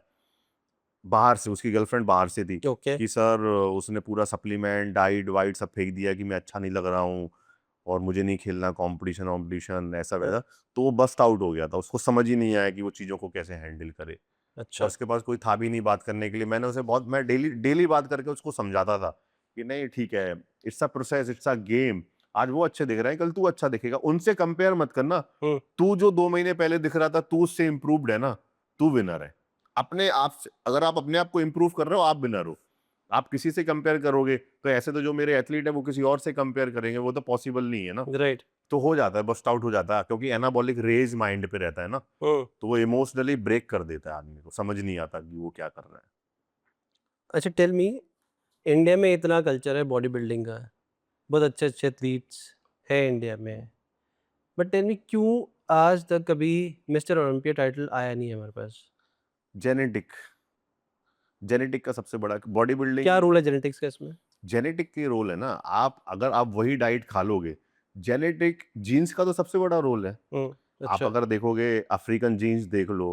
बाहर से, उसकी गर्लफ्रेंड बाहर से थी ओके, कि सर उसने पूरा सप्लीमेंट, डाइट-वाइट सब फेंक दिया कि मैं अच्छा नहीं लग रहा हूँ और मुझे नहीं खेलना कॉम्पिटिशन-वॉम्पिटिशन अ, ऐसा-वैसा। तो वो बस्ट आउट हो गया था। उसको समझ ही नहीं आया कि वो चीज़ों को कैसे हैंडल करे और अच्छा, उसके पास कोई था भी नहीं बात करने के लिए। मैं डेली डेली बात करके उसको समझाता था कि नहीं ठीक है, it's a process, it's a game. आज वो अच्छे दिख रहे हैं, कल तू अच्छा दिखेगा। उनसे कंपेयर मत करना। हुँ, तू जो 2 महीने पहले दिख रहा था, तू उससे इम्प्रूव्ड है ना, तू विनर है। अपने आप से अगर आप अपने आप को इम्प्रूव कर रहे हो, आप विनर हो। आप किसी से कंपेयर करोगे, तो ऐसे तो जो मेरे एथलीट है वो किसी और से कंपेयर करेंगे, वो तो पॉसिबल नहीं है ना। राइट, तो हो जाता है, बस्ट आउट हो जाता है क्योंकि एनाबॉलिक रेज माइंड पे रहता है ना, हुँ। तो वो इमोशनली ब्रेक कर देता है आदमी को, समझ नहीं आता कि वो क्या कर रहा है। अच्छा टेल मी इंडिया में इतना कल्चर है बॉडी बिल्डिंग का, बहुत अच्छे-अच्छे एथलीट्स हैं इंडिया में, बट टेल मी क्यों आज तक कभी मिस्टर ओलंपिया टाइटल आया नहीं है हमारे पास? जेनेटिक जेनेटिक का सबसे बड़ा बॉडी क्या बिल्डिंग रोल है जेनेटिक्स का इसमें? जेनेटिक की रोल है ना। अगर आप वही डाइट खा लोगे, जेनेटिक जीन्स का तो सबसे बड़ा रोल है। हुँ, आप अच्छा, अगर देखोगे अफ्रीकन जीन्स देख लो,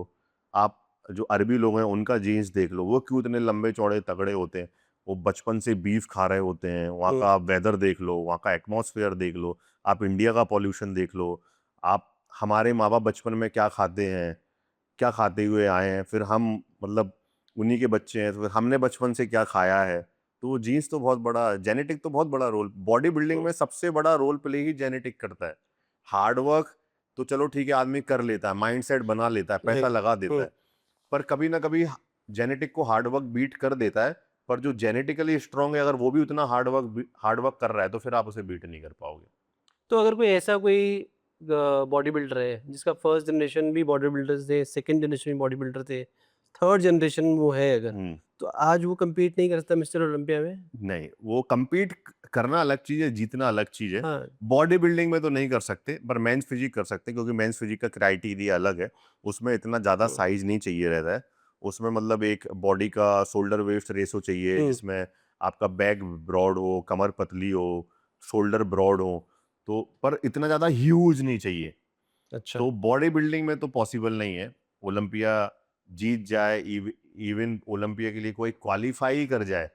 आप जो अरबी लोग हैं उनका जीन्स देख लो, वो क्यों इतने लंबे चौड़े तगड़े होते हैं। वो बचपन से बीफ खा रहे होते हैं, वहाँ हुँ, का वेदर देख लो, वहाँ का एटमॉस्फेयर देख लो, आप इंडिया का पॉल्यूशन देख लो, आप हमारे माँ बाप बचपन में क्या खाते हैं, क्या खाते हुए आए हैं, फिर हम मतलब उन्हीं के बच्चे हैं, तो फिर हमने बचपन से क्या खाया है। तो वो जीन्स तो बहुत बड़ा, जेनेटिक तो बहुत बड़ा रोल, बॉडी बिल्डिंग हुँ, में सबसे बड़ा रोल प्ले ही जेनेटिक करता है। हार्ड वर्क तो चलो ठीक है, आदमी कर लेता है, माइंडसेट बना लेता है, पैसा राइट, लगा देता हुँ। है। पर कभी ना कभी जेनेटिक को हार्ड वर्क बीट कर देता है। पर जो जेनेटिकली स्ट्रांग है, अगर वो भी उतना हार्ड वर्क कर रहा है, तो फिर आप उसे बीट नहीं कर पाओगे। तो अगर कोई ऐसा कोई बॉडी बिल्डर है जिसका फर्स्ट जनरेशन भी बॉडी बिल्डर्स थे, सेकंड जनरेशन भी बॉडी बिल्डर थे, थर्ड जनरेशन वो है अगर, हम्म तो आज वो कम्पीट नहीं कर सकता मिस्टर ओलंपिया में? नहीं, वो कम्पीट करना अलग चीज है, जीतना अलग चीज है। हाँ, बॉडी बिल्डिंग में तो नहीं कर सकते, पर मेंस फिजिक कर सकते हैं, क्योंकि मेंस फिजिक का क्राइटेरिया अलग है। उसमें इतना ज्यादा हुँ, साइज नहीं चाहिए रहता है। उसमें मतलब एक बॉडी का शोल्डर वेस्ट रेशो चाहिए, हुँ, जिसमें आपका बैक ब्रॉड हो, कमर पतली हो, शोल्डर ब्रॉड हो, तो पर इतना ज्यादा ह्यूज नहीं चाहिए। अच्छा, तो बॉडी बिल्डिंग में तो पॉसिबल नहीं है। ओलंपिया जीत जाए, इवन ओलंपिया के लिए कोई क्वालिफाई कर जाए,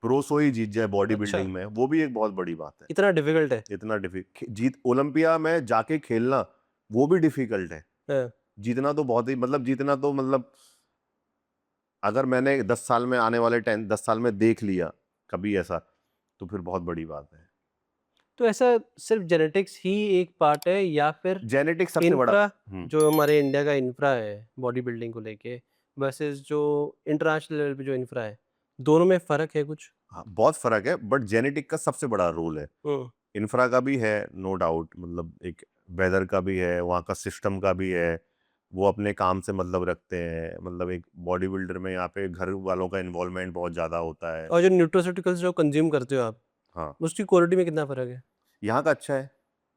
प्रो सो ही जीत जाए बॉडी अच्छा, बिल्डिंग में, वो भी एक बहुत बड़ी बात है। इतना डिफ़िकल्ट है? इतना डिफिकल्ट जीत ओलंपिया में जाके खेलना, वो भी डिफिकल्ट है। हाँ, जीतना तो बहुत ही मतलब जीतना तो मतलब अगर मैंने 10 साल में आने वाले 10 साल में देख लिया कभी ऐसा, तो फिर बहुत बड़ी बात है। तो ऐसा सिर्फ़ जेनेटिक्स ही एक पार्ट है या फिर जेनेटिक्स सबसे बड़ा। इंफ्रा, हम्म जो हमारे इंडिया का इंफ्रा है बॉडी बिल्डिंग को लेके वर्सेस जो इंटरनेशनल लेवल पे जो इंफ्रा है, दोनों में फ़र्क है कुछ? हाँ, बहुत फर्क है, बट जेनेटिक का सबसे बड़ा रोल है। हुँ, इंफ्रा का भी है, नो डाउट, मतलब एक वेदर का भी है, वहाँ का सिस्टम का भी है। वो अपने काम से मतलब रखते हैं, मतलब एक बॉडी बिल्डर में यहाँ पे घर वालों का इन्वॉल्वमेंट बहुत ज़्यादा होता है। और जो न्यूट्रास्यूटिकल्स जो कंज़्यूम करते हो आप, हाँ, उसकी क्वालिटी में कितना फ़र्क है? यहाँ का अच्छा है।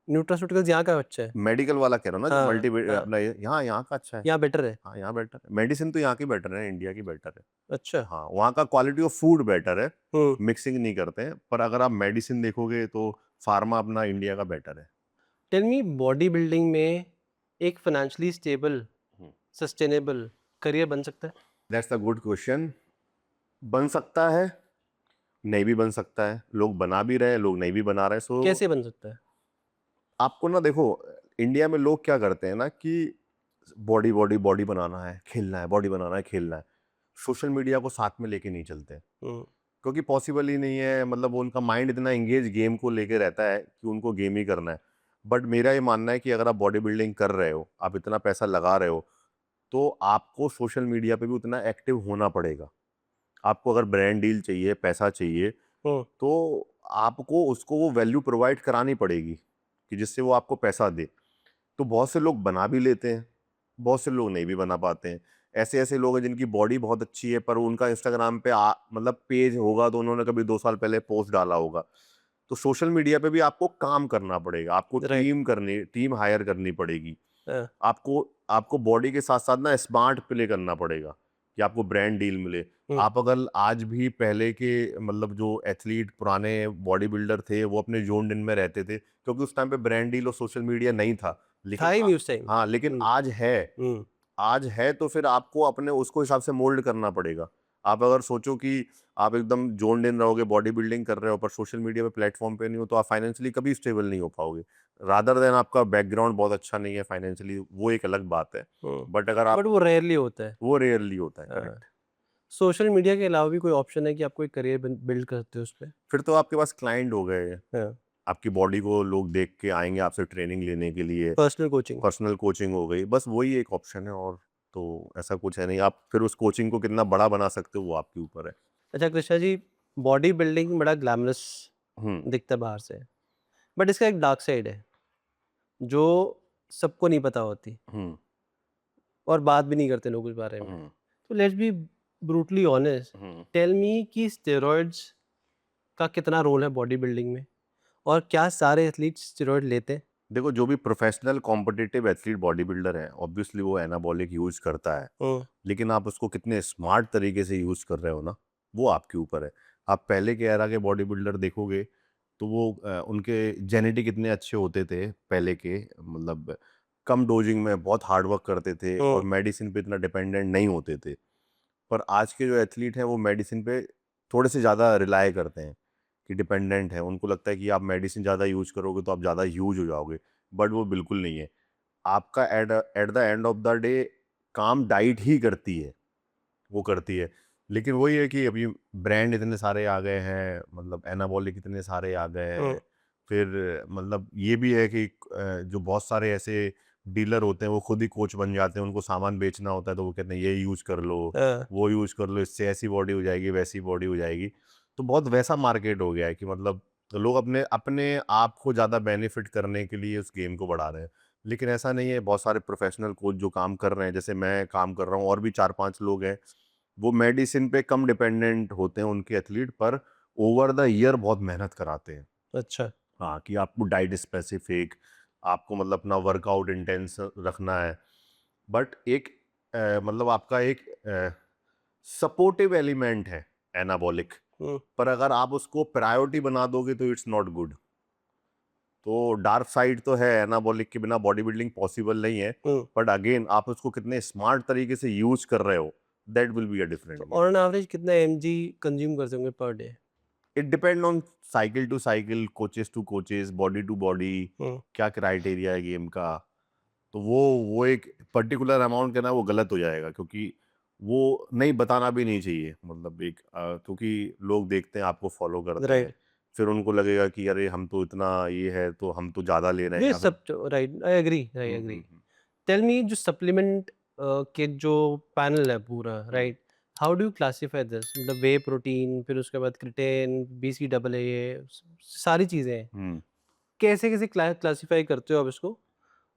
न्यूट्रास्यूटिकल्स यहाँ का अच्छा है? मेडिकल वाला कह रहा हूँ ना, जो हाँ, मल्टी हाँ, अपना यहाँ यहाँ का अच्छा है। यहाँ बेटर है। हाँ, यहाँ बेटर है। मेडिसिन तो यहाँ की बेटर है, इंडिया की बेटर है। अच्छा, हाँ, वहाँ का क्वालिटी ऑफ फूड बेटर है, हुँ। मिक्सिंग नहीं करते हैं। पर अगर आप मेडिसिन देखोगे तो फार्मा अपना इंडिया का बेटर है। टेल मी बॉडी बिल्डिंग में एक फाइनेंशियली स्टेबल, हम्म सस्टेनेबल करियर बन सकता है? That's a good question. बन सकता है, नहीं भी बन सकता है। लोग बना भी रहे हैं, लोग नहीं भी बना रहे। सो कैसे बन सकता है? आपको ना देखो, इंडिया में लोग क्या करते हैं ना कि बॉडी बॉडी बॉडी बनाना है, खेलना है, बॉडी बनाना है, खेलना है। सोशल मीडिया को साथ में लेके नहीं चलते, हुँ, क्योंकि पॉसिबल ही नहीं है। मतलब उनका माइंड इतना एंगेज गेम को लेके रहता है कि उनको गेम ही करना है। बट मेरा ये मानना है कि अगर आप बॉडी बिल्डिंग कर रहे हो, आप इतना पैसा लगा रहे हो, तो आपको सोशल मीडिया पे भी उतना एक्टिव होना पड़ेगा। आपको अगर ब्रांड डील चाहिए, पैसा चाहिए, हुँ, तो आपको उसको वो वैल्यू प्रोवाइड करानी पड़ेगी कि जिससे वो आपको पैसा दे। तो बहुत से लोग बना भी लेते हैं, बहुत से लोग नहीं भी बना पाते हैं। ऐसे ऐसे लोग हैं जिनकी बॉडी बहुत अच्छी है, पर उनका इंस्टाग्राम पे मतलब पेज होगा तो उन्होंने कभी 2 साल पहले पोस्ट डाला होगा। तो सोशल मीडिया पे भी आपको काम करना पड़ेगा, आपको राइट, टीम हायर करनी पड़ेगी। हाँ, आपको आपको बॉडी के साथ साथ ना स्मार्ट प्ले करना पड़ेगा कि आपको ब्रांड डील मिले। हुँ। आप अगर आज भी पहले के मतलब जो एथलीट पुराने बॉडी बिल्डर थे, वो अपने जोन इन में रहते थे, क्योंकि उस टाइम पे ब्रांड डील और सोशल मीडिया नहीं था। था लेकिन ही नहीं उस टाइम। हाँ, लेकिन हुँ, आज है। हुँ, आज है तो फिर आपको अपने उसको हिसाब से मोल्ड करना पड़ेगा। आप अगर सोचो कि आप एकदम जोन्ड इन रहोगे, बॉडी बिल्डिंग कर रहे हो, पर सोशल मीडिया पे प्लेटफॉर्म पे नहीं हो, तो आप फाइनेंशियली कभी स्टेबल नहीं हो पाओगे। रादर देन आपका बैकग्राउंड बहुत अच्छा नहीं है फाइनेंशियली, वो एक अलग बात है। हुँ। बट अगर आप बट वो रेयरली होता है। वो रेयरली होता है, हाँ। करेक्ट। सोशल मीडिया के अलावा भी कोई ऑप्शन है कि आप कोई करियर बिल्ड करते हो उसपे? फिर तो आपके पास क्लाइंट हो गए, हाँ, आपकी बॉडी को लोग देख के आएंगे आपसे ट्रेनिंग लेने के लिए। Personal coaching. पर्सनल कोचिंग हो गई, बस वही एक ऑप्शन है, और तो ऐसा कुछ है नहीं। आप फिर उस कोचिंग को कितना बड़ा बना सकते हो, वो आपके ऊपर है। अच्छा कृष्णा जी, बॉडी बिल्डिंग बड़ा ग्लैमरस हम्म दिखता है बाहर से, बट इसका एक डार्क साइड है, जो सबको नहीं पता होती हम्म और बात भी नहीं करते लोग इस बारे में। हम्म तो let's be brutally honest, hmm tell me कि स्टेरॉइड्स का कितना रोल है बॉडी बिल्डिंग में और क्या सारे एथलीट्स स्टेरॉइड लेते हैं? देखो, जो भी professional competitive athlete body builder है, ऑब्वियसली वो एनाबॉलिक यूज करता है। हुँ, लेकिन आप उसको कितने स्मार्ट तरीके से यूज कर रहे हो ना, वो आपके ऊपर है। आप पहले के एरा के बॉडी बिल्डर देखोगे, तो वो उनके जेनेटिक इतने अच्छे होते थे पहले के, मतलब कम डोजिंग में बहुत हार्ड वर्क करते थे और हुँ, मेडिसिन पे इतना डिपेंडेंट नहीं होते थे। पर आज के जो एथलीट हैं, वो मेडिसिन पे थोड़े से ज़्यादा रिलाय करते हैं, कि डिपेंडेंट है। उनको लगता है कि आप मेडिसिन ज़्यादा यूज करोगे तो आप ज़्यादा ह्यूज हो जाओगे। बट वो बिल्कुल नहीं है। आपका at at the end of the day काम डाइट ही करती है, वो करती है। लेकिन वही है कि अभी ब्रांड इतने सारे आ गए हैं, मतलब एनाबॉलिक इतने सारे आ गए हुँ, हैं। फिर मतलब ये भी है कि जो बहुत सारे ऐसे डीलर होते हैं, वो खुद ही कोच बन जाते हैं। उनको सामान बेचना होता है तो वो कहते हैं ये यूज़ कर लो, हाँ, वो यूज़ कर लो, इससे ऐसी बॉडी हो जाएगी, वैसी बॉडी हो जाएगी। तो बहुत वैसा मार्केट हो गया है कि मतलब लोग अपने अपने आप को ज़्यादा बेनिफिट करने के लिए उस गेम को बढ़ा रहे हैं। लेकिन ऐसा नहीं है। बहुत सारे प्रोफेशनल कोच जो काम कर रहे हैं, जैसे मैं काम कर रहा हूँ, और भी 4-5 लोग हैं, वो मेडिसिन पे कम डिपेंडेंट होते हैं उनके एथलीट पर। ओवर द ईयर बहुत मेहनत कराते हैं। अच्छा। हाँ, कि आपको डाइट स्पेसिफिक, आपको मतलब अपना वर्कआउट इंटेंस रखना है। बट एक मतलब आपका एक सपोर्टिव एलिमेंट है एनाबॉलिक, हुँ, पर अगर आप उसको प्रायोरिटी बना दोगे तो इट्स नॉट गुड। तो डार्क साइड तो है, एनाबॉलिक के बिना बॉडी बिल्डिंग पॉसिबल नहीं है। हुँ। बट अगेन आप उसको कितने स्मार्ट तरीके से यूज कर रहे हो, that will be a different तो गेम। ऑन एन एवरेज कितना एमजी कंज़्यूम करते होंगे per day? It depend on cycle to cycle, coaches to coaches, body to body, हुँ, क्या क्राइटेरिया है गेम का। तो वो एक पर्टिकुलर अमाउंट कहना वो गलत हो जाएगा, क्योंकि वो नहीं बताना भी नहीं चाहिए। मतलब एक क्योंकि लोग देखते हैं, आपको फॉलो करते हैं, राइट। फिर उनको लगेगा कि अरे हम तो इतना ये है तो हम तो ज़्यादा ले रहे हैं, ये या फिर सब तो right, I agree. Hmm. Tell me जो सप्लीमेंट के जो पैनल है पूरा, hmm. Right? How do you classify this? मतलब व्हे प्रोटीन, फिर उसके बाद क्रिटेन, बीसीएए, सारी चीज़ें हैं। हम्म। कैसे-कैसे क्लासिफाई करते हो आप इसको?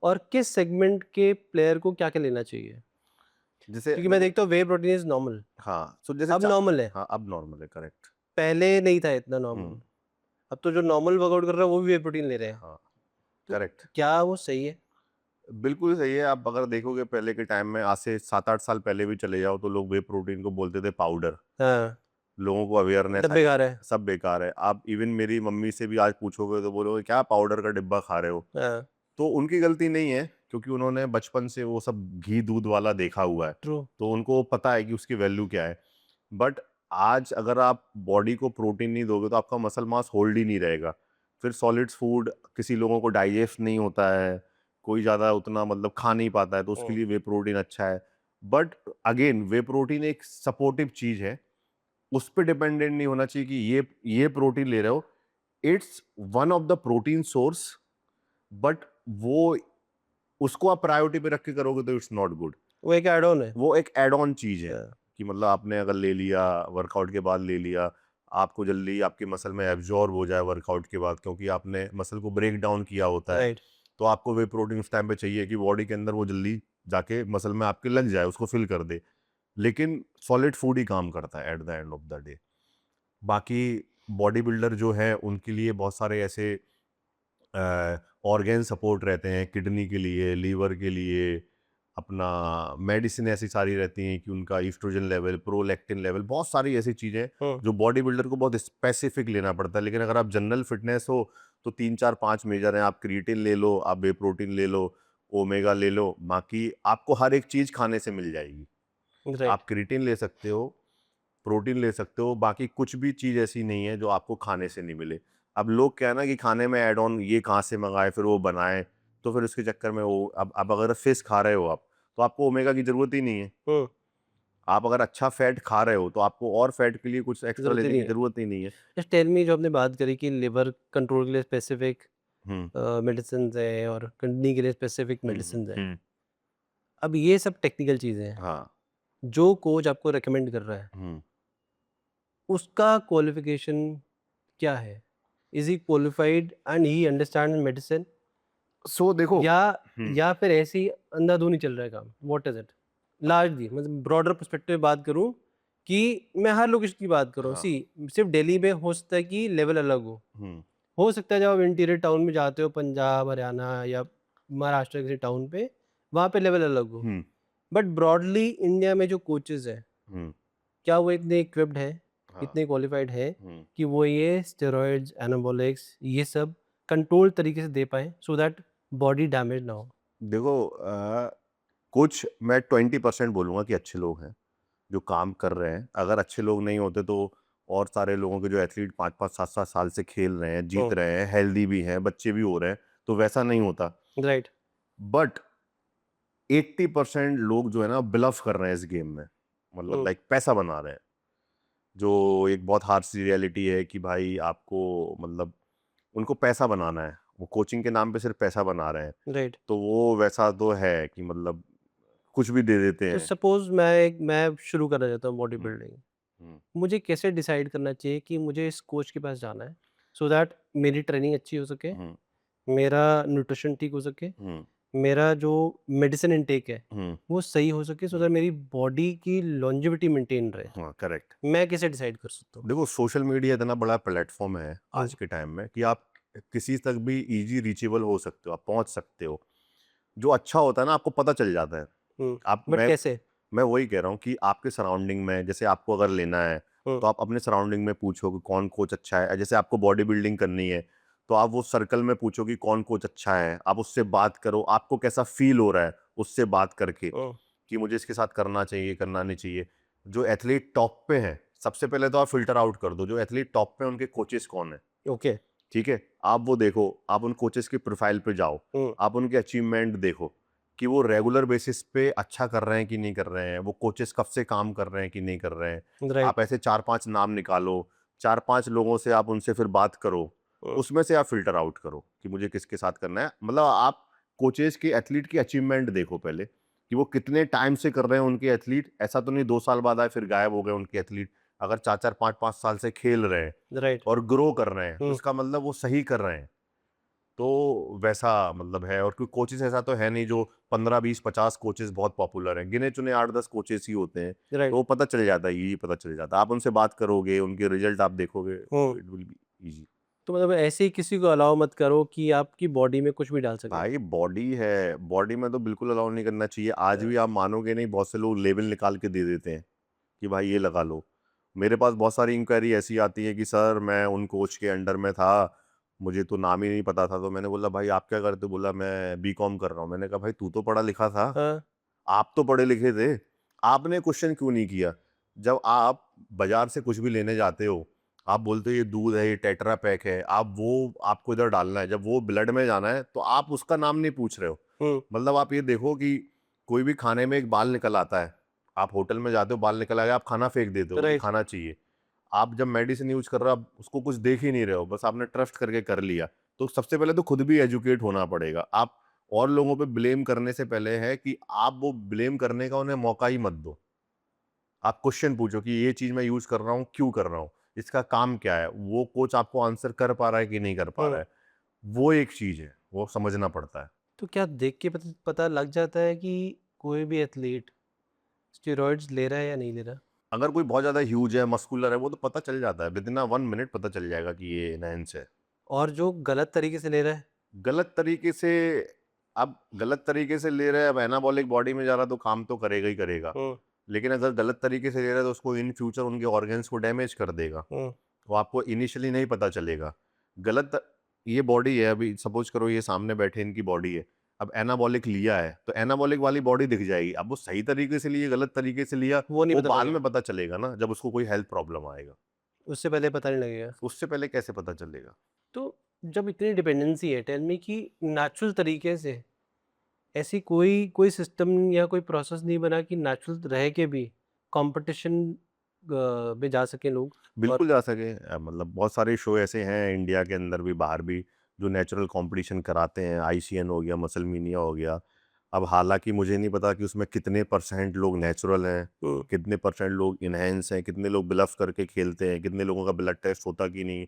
और किस सेगमेंट के प्लेयर को क्या-क्या लेना चाहिए? जैसे क्योंकि मैं देखो, देखता हूँ व्हे प्रोटीन इज़ नॉर्मल, हाँ, सो जैसे अब नॉर्मल है, हाँ, अब नॉर्मल है, करेक्ट। पहले नहीं था इतना हम्म। नॉर्मल। अब तो जो नॉर्मल वर्कआउट कर रहा है वो भी व्हे प्रोटीन ले रहे हैं। हाँ, तो करेक्ट। क्या वो सही है? बिल्कुल सही है। आप अगर देखोगे पहले के टाइम में, आज से 7-8 साल पहले भी चले जाओ, तो लोग वे प्रोटीन को बोलते थे पाउडर। हाँ, लोगों को अवेयरनेस डब्बे खा रहा है। सब बेकार है। आप इवन मेरी मम्मी से भी आज पूछोगे तो बोलोगे क्या पाउडर का डिब्बा खा रहे हो। हाँ, तो उनकी गलती नहीं है, क्योंकि उन्होंने बचपन से वो सब घी दूध वाला देखा हुआ है, ट्रू। तो उनको पता है कि उसकी वैल्यू क्या है। बट आज अगर आप बॉडी को प्रोटीन नहीं दोगे तो आपका मसल मास होल्ड ही नहीं रहेगा। फिर सॉलिड्स फूड किसी लोगों को डाइजेस्ट नहीं होता है, कोई ज़्यादा उतना मतलब खा नहीं पाता है, तो उसके हुँ, लिए वे प्रोटीन अच्छा है। बट अगेन वे प्रोटीन एक सपोर्टिव चीज़ है, उस पे डिपेंडेंट नहीं होना चाहिए कि ये प्रोटीन ले रहे हो। It's one of the protein source, but वो उसको आप प्रायोरिटी पे रख के करोगे तो इट्स नॉट गुड। वो एक ऐड ऑन है। वो एक एड ऑन चीज है, हाँ, कि मतलब आपने अगर ले लिया, वर्कआउट के बाद ले लिया, आपको जल्दी आपके मसल में एब्जॉर्ब हो जाए वर्कआउट के बाद, क्योंकि आपने मसल को ब्रेक डाउन किया होता है। राइट। तो आपको वे प्रोटीन उस टाइम पे चाहिए कि बॉडी के अंदर वो जल्दी जाके मसल में आपके लग जाए, उसको फिल कर दे। लेकिन सॉलिड फूड ही काम करता है eight the end of the day. बाकी बॉडी बिल्डर जो है उनके लिए बहुत सारे ऐसे ऑर्गेन सपोर्ट रहते हैं, किडनी के लिए, लीवर के लिए, अपना मेडिसिन ऐसी सारी रहती हैं कि उनका ईस्ट्रोजन लेवल, प्रोलैक्टिन लेवल, बहुत सारी ऐसी चीज़ें हुँ, जो बॉडी बिल्डर को बहुत स्पेसिफिक लेना पड़ता है। लेकिन अगर आप जनरल फिटनेस हो तो 3-4-5 मेजर हैं। आप क्रिएटिन ले लो, आप वे प्रोटीन ले लो, ओमेगा ले लो, बाकी आपको हर एक चीज़ खाने से मिल जाएगी। राइट। आप क्रिएटिन ले सकते हो, प्रोटीन ले सकते हो, बाकी कुछ भी चीज़ ऐसी नहीं है जो आपको खाने से नहीं मिले। अब लोग क्या है ना कि खाने में ऐड ऑन ये कहाँ से मँगाएँ, फिर वो बनाएँ, तो फिर उसके चक्कर में वो अब अगर फिश खा रहे हो आप, तो आपको ओमेगा की ज़रूरत ही नहीं है। हुँ, आप अगर अच्छा फैट खा रहे हो, तो आपको और फैट के लिए कुछ एक्स्ट्रा ज़रूरत ही लेने नहीं की है। ज़रूरत ही नहीं है। जस्ट टेल मी जो आपने बात करी कि लिवर कंट्रोल के लिए स्पेसिफिक हुँ, मेडिसिन्स हैं और किडनी के लिए स्पेसिफिक हुँ, हुँ, मेडिसिन्स हैं। हुँ। अब ये सब टेक्निकल चीज़ें हैं। हाँ, जो कोच आपको रिकमेंड कर रहा है, हुँ। उसका क्वालिफ़िकेशन क्या है? Is he qualified and he understands medicine so देखो, या हुँ, या फिर ऐसे ही अंधाधुन ही चल रहा है काम? What is it? लार्जली मतलब ब्रॉडर पर्सपेक्टिव में बात करूँ कि मैं हर लोकेशन की बात कर रहा हूँ। हाँ, सी सिर्फ़ दिल्ली में हो सकता है कि लेवल अलग हो। हुँ, हो सकता है जब आप इंटीरियर टाउन में जाते हो पंजाब, हरियाणा या महाराष्ट्र के किसी टाउन पे, वहाँ पे लेवल अलग हो। हुँ, बट ब्रॉडली इंडिया में जो कोचेज़ हैं, हुँ, क्या वो इतने इक्विप्ड हैं, हाँ, इतने क्वालिफाइड हैं हुँ। कि वो ये स्टेरॉइड्स, एनाबॉलिक्स ये सब कंट्रोल्ड तरीके से दे पाएँ सो दैट बॉडी डैमेज ना हो? देखो कुछ मैं 20% बोलूँगा कि अच्छे लोग हैं, जो काम कर रहे हैं। अगर अच्छे लोग नहीं होते तो और सारे लोगों के जो एथलीट 5-5 7-7 साल से खेल रहे हैं, जीत हुँ, रहे हैं, हेल्दी भी हैं, बच्चे भी हो रहे हैं, तो वैसा नहीं होता। राइट। बट 80% लोग जो है ना ब्लफ कर रहे हैं इस गेम में। मतलब हुँ, लाइक पैसा बना रहे हैं। जो एक बहुत हार्श सी रियलिटी है कि भाई आपको मतलब उनको पैसा बनाना है। वो कोचिंग के नाम पे सिर्फ़ पैसा बना रहे हैं। राइट। तो वो वैसा तो है कि मतलब कुछ भी दे देते तो हैं। सपोज़ मैं शुरू करना चाहता हूँ बॉडी हुँ, बिल्डिंग। हुँ, मुझे कैसे डिसाइड करना चाहिए कि मुझे इस कोच के पास जाना है सो दैट मेरी ट्रेनिंग अच्छी हो सके, हुँ, मेरा न्यूट्रिशन ठीक हो सके, हुँ। मेरा जो मेडिसिन इनटेक है हम्म। वो सही हो सके, सो दैट मेरी बॉडी की लॉन्जेविटी मेंटेन रहे। हाँ, करेक्ट। मैं कैसे डिसाइड कर सकता हूँ? देखो, सोशल मीडिया इतना बड़ा प्लेटफॉर्म है हम्म, आज के टाइम में कि आप किसी तक भी इजी रीचेबल हो सकते हो, आप पहुंच सकते हो। जो अच्छा होता है ना, आपको पता चल जाता है। आप बट कैसे? मैं वही कह रहा हूँ कि आपके सराउंडिंग में, जैसे आपको अगर लेना है हम्म, तो आप अपने सराउंडिंग में पूछो कि कौन कोच अच्छा है। जैसे आपको बॉडी बिल्डिंग करनी है तो आप वो सर्कल में पूछो कि कौन कोच अच्छा है, आप उससे बात करो, आपको कैसा फील हो रहा है उससे बात करके हम्म, कि मुझे इसके साथ करना चाहिए, करना नहीं चाहिए। जो एथलीट टॉप पे हैं, सबसे पहले तो आप फिल्टर आउट कर दो जो एथलीट टॉप पे हैं, उनके कोचेस कौन है। ओके। ठीक है, आप वो देखो, आप उन कोचेस की प्रोफाइल पे जाओ, हम्म, आप उनके अचीवमेंट देखो कि वो रेगुलर बेसिस पे अच्छा कर रहे हैं कि नहीं कर रहे हैं, वो कोचेस कब से काम कर रहे हैं कि नहीं कर रहे हैं। आप राइट। ऐसे 4-5 नाम निकालो, 4-5 लोगों से आप उनसे फिर बात करो, उसमें से आप फिल्टर आउट करो कि मुझे किसके साथ करना है। मतलब आप कोचेस के, एथलीट की अचीवमेंट देखो पहले कि वो कितने टाइम से कर रहे हैं उनके एथलीट। ऐसा तो नहीं 2 साल बाद आए फिर गायब हो गए उनके एथलीट। अगर 4-4 5-5 साल से खेल रहे हैं राइट। और ग्रो कर रहे हैं तो इसका मतलब वो सही कर रहे हैं। तो वैसा मतलब है। और कोई कोचेस ऐसा तो है नहीं जो 15-20-50 कोचेस बहुत पॉपुलर हैं, गिने चुने 8-10 कोचेस ही होते हैं। तो राइट। वो पता चल जाता है, ये पता चल जाता है। आप उनसे बात करोगे, उनके रिजल्ट आप देखोगे, तो hmm. It will be easy. तो मतलब ऐसे ही किसी को अलाउ मत करो कि आपकी बॉडी में कुछ भी डाल सके। भाई बॉडी है, बॉडी में तो बिल्कुल अलाउ नहीं करना चाहिए। आज भी आप मानोगे नहीं, बहुत से लोग लेबल निकाल के दे देते हैं कि भाई ये लगा लो। मेरे पास बहुत सारी इंक्वायरी ऐसी आती है कि सर मैं उन कोच के अंडर में था, मुझे तो नाम ही नहीं पता था। तो मैंने बोला भाई आप क्या करते हो? बोला मैं बीकॉम कर रहा हूँ। मैंने कहा भाई तू तो पढ़ा लिखा था, हाँ। आप तो पढ़े लिखे थे, आपने क्वेश्चन क्यों नहीं किया? जब आप बाजार से कुछ भी लेने जाते हो, आप बोलते हो ये दूध है, ये टेट्रा पैक है, आप वो आपको इधर डालना है। जब वो ब्लड में जाना है तो आप उसका नाम नहीं पूछ रहे हो। हम्म। मतलब आप ये देखो कि कोई भी खाने में एक बाल निकल आता है, आप होटल में जाते हो, बाल निकल आ गया, आप खाना फेंक देते हो कि राइट। खाना चाहिए। आप जब मेडिसिन यूज कर रहे हो, आप उसको कुछ देख ही नहीं रहे हो, बस आपने ट्रस्ट करके कर लिया। तो सबसे पहले तो खुद भी एजुकेट होना पड़ेगा। आप और लोगों पे ब्लेम करने से पहले है कि आप वो ब्लेम करने का उन्हें मौका ही मत दो। आप क्वेश्चन पूछो कि ये चीज मैं यूज कर रहा हूँ, क्यों कर रहा हूँ, इसका काम क्या है। वो कोच आपको आंसर कर पा रहा है कि नहीं कर पा रहा हम्म। है, वो एक चीज है, वो समझना पड़ता है। तो क्या देख के पता लग जाता है कि कोई भी एथलीट स्टेरॉइड्स ले रहा है या नहीं ले रहा? अगर कोई बहुत ज्यादा ह्यूज है, मस्कुलर है, वो तो पता चल जाता है, विद इन 1 मिनट पता चल जाएगा कि ये एनहांस है। और जो गलत तरीके से ले रहा है? गलत तरीके से, अब गलत तरीके से ले रहे हैं, अब एनाबॉलिक बॉडी में जा रहा तो काम तो करेगा ही करेगा। हम्म। लेकिन अगर गलत तरीके से ले रहा है तो उसको इन फ्यूचर उनके ऑर्गन्स को डैमेज कर देगा। हम्म। वो आपको इनिशियली नहीं पता चलेगा। गलत, ये बॉडी है, अभी सपोज करो ये सामने बैठे इनकी बॉडी है, अब एनाबॉलिक लिया है तो एनाबॉलिक वाली बॉडी दिख जाएगी। अब वो सही तरीके से लिए, गलत तरीके से लिया, वो नहीं वो पता बाद लगेगा। में पता चलेगा ना, जब उसको कोई हेल्थ प्रॉब्लम आएगा। उससे पहले पता नहीं लगेगा। उससे पहले कैसे पता चलेगा? तो जब इतनी डिपेंडेंसी है, टेल मी कि नेचुरल तरीके से ऐसी कोई कोई सिस्टम या कोई प्रोसेस नहीं बना कि नेचुरल रह के भी कंपटीशन में जा सके लोग? और बिल्कुल जा सके। मतलब बहुत सारे शो ऐसे हैं इंडिया के अंदर भी, बाहर भी, जो नेचुरल कंपटीशन कराते हैं। आईसीएन हो गया, मसलमीनिया हो गया। अब हालांकि मुझे नहीं पता कि उसमें कितने परसेंट लोग नेचुरल हैं, हम्म, कितने परसेंट लोग इनहेंस हैं, कितने लोग ब्लफ करके खेलते हैं, कितने लोगों का ब्लड टेस्ट होता कि नहीं।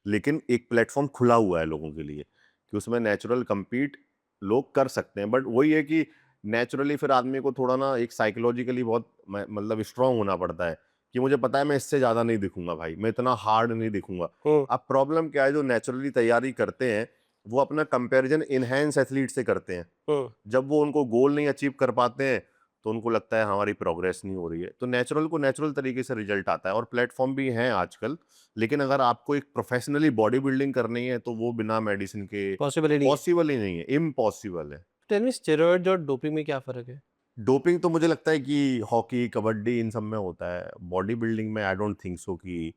लेकिन एक प्लेटफॉर्म खुला हुआ है लोगों के लिए कि उसमें नेचुरल compete लोग कर सकते हैं। बट वही है कि नेचुरली फिर आदमी को थोड़ा ना एक साइकोलॉजिकली बहुत मतलब स्ट्रांग होना पड़ता है कि मुझे पता है मैं इससे ज्यादा नहीं दिखूंगा भाई, मैं इतना हार्ड नहीं दिखूंगा। हम्म, अब प्रॉब्लम क्या है, जो नेचुरली तैयारी करते हैं वो अपना कंपैरिजन इनहेंस एथलीट से करते हैं। हम्म। जब वो उनको गोल नहीं अचीव कर पाते हैं तो उनको लगता है हमारी प्रोग्रेस नहीं हो रही है। तो नेचुरल को नेचुरल तरीके से रिजल्ट आता है, और प्लेटफॉर्म भी हैं आजकल। लेकिन अगर आपको एक प्रोफेशनली बॉडी बिल्डिंग करनी है तो वो बिना मेडिसिन के पॉसिबल ही नहीं है। पॉसिबल ही नहीं है, इम्पॉसिबल है। टेल मी स्टेरॉइड्स और डोपिंग में क्या फ़र्क है? डोपिंग तो मुझे लगता है कि हॉकी, कबड्डी, इन सब में होता है। बॉडी बिल्डिंग में आई डोंट थिंक सो कि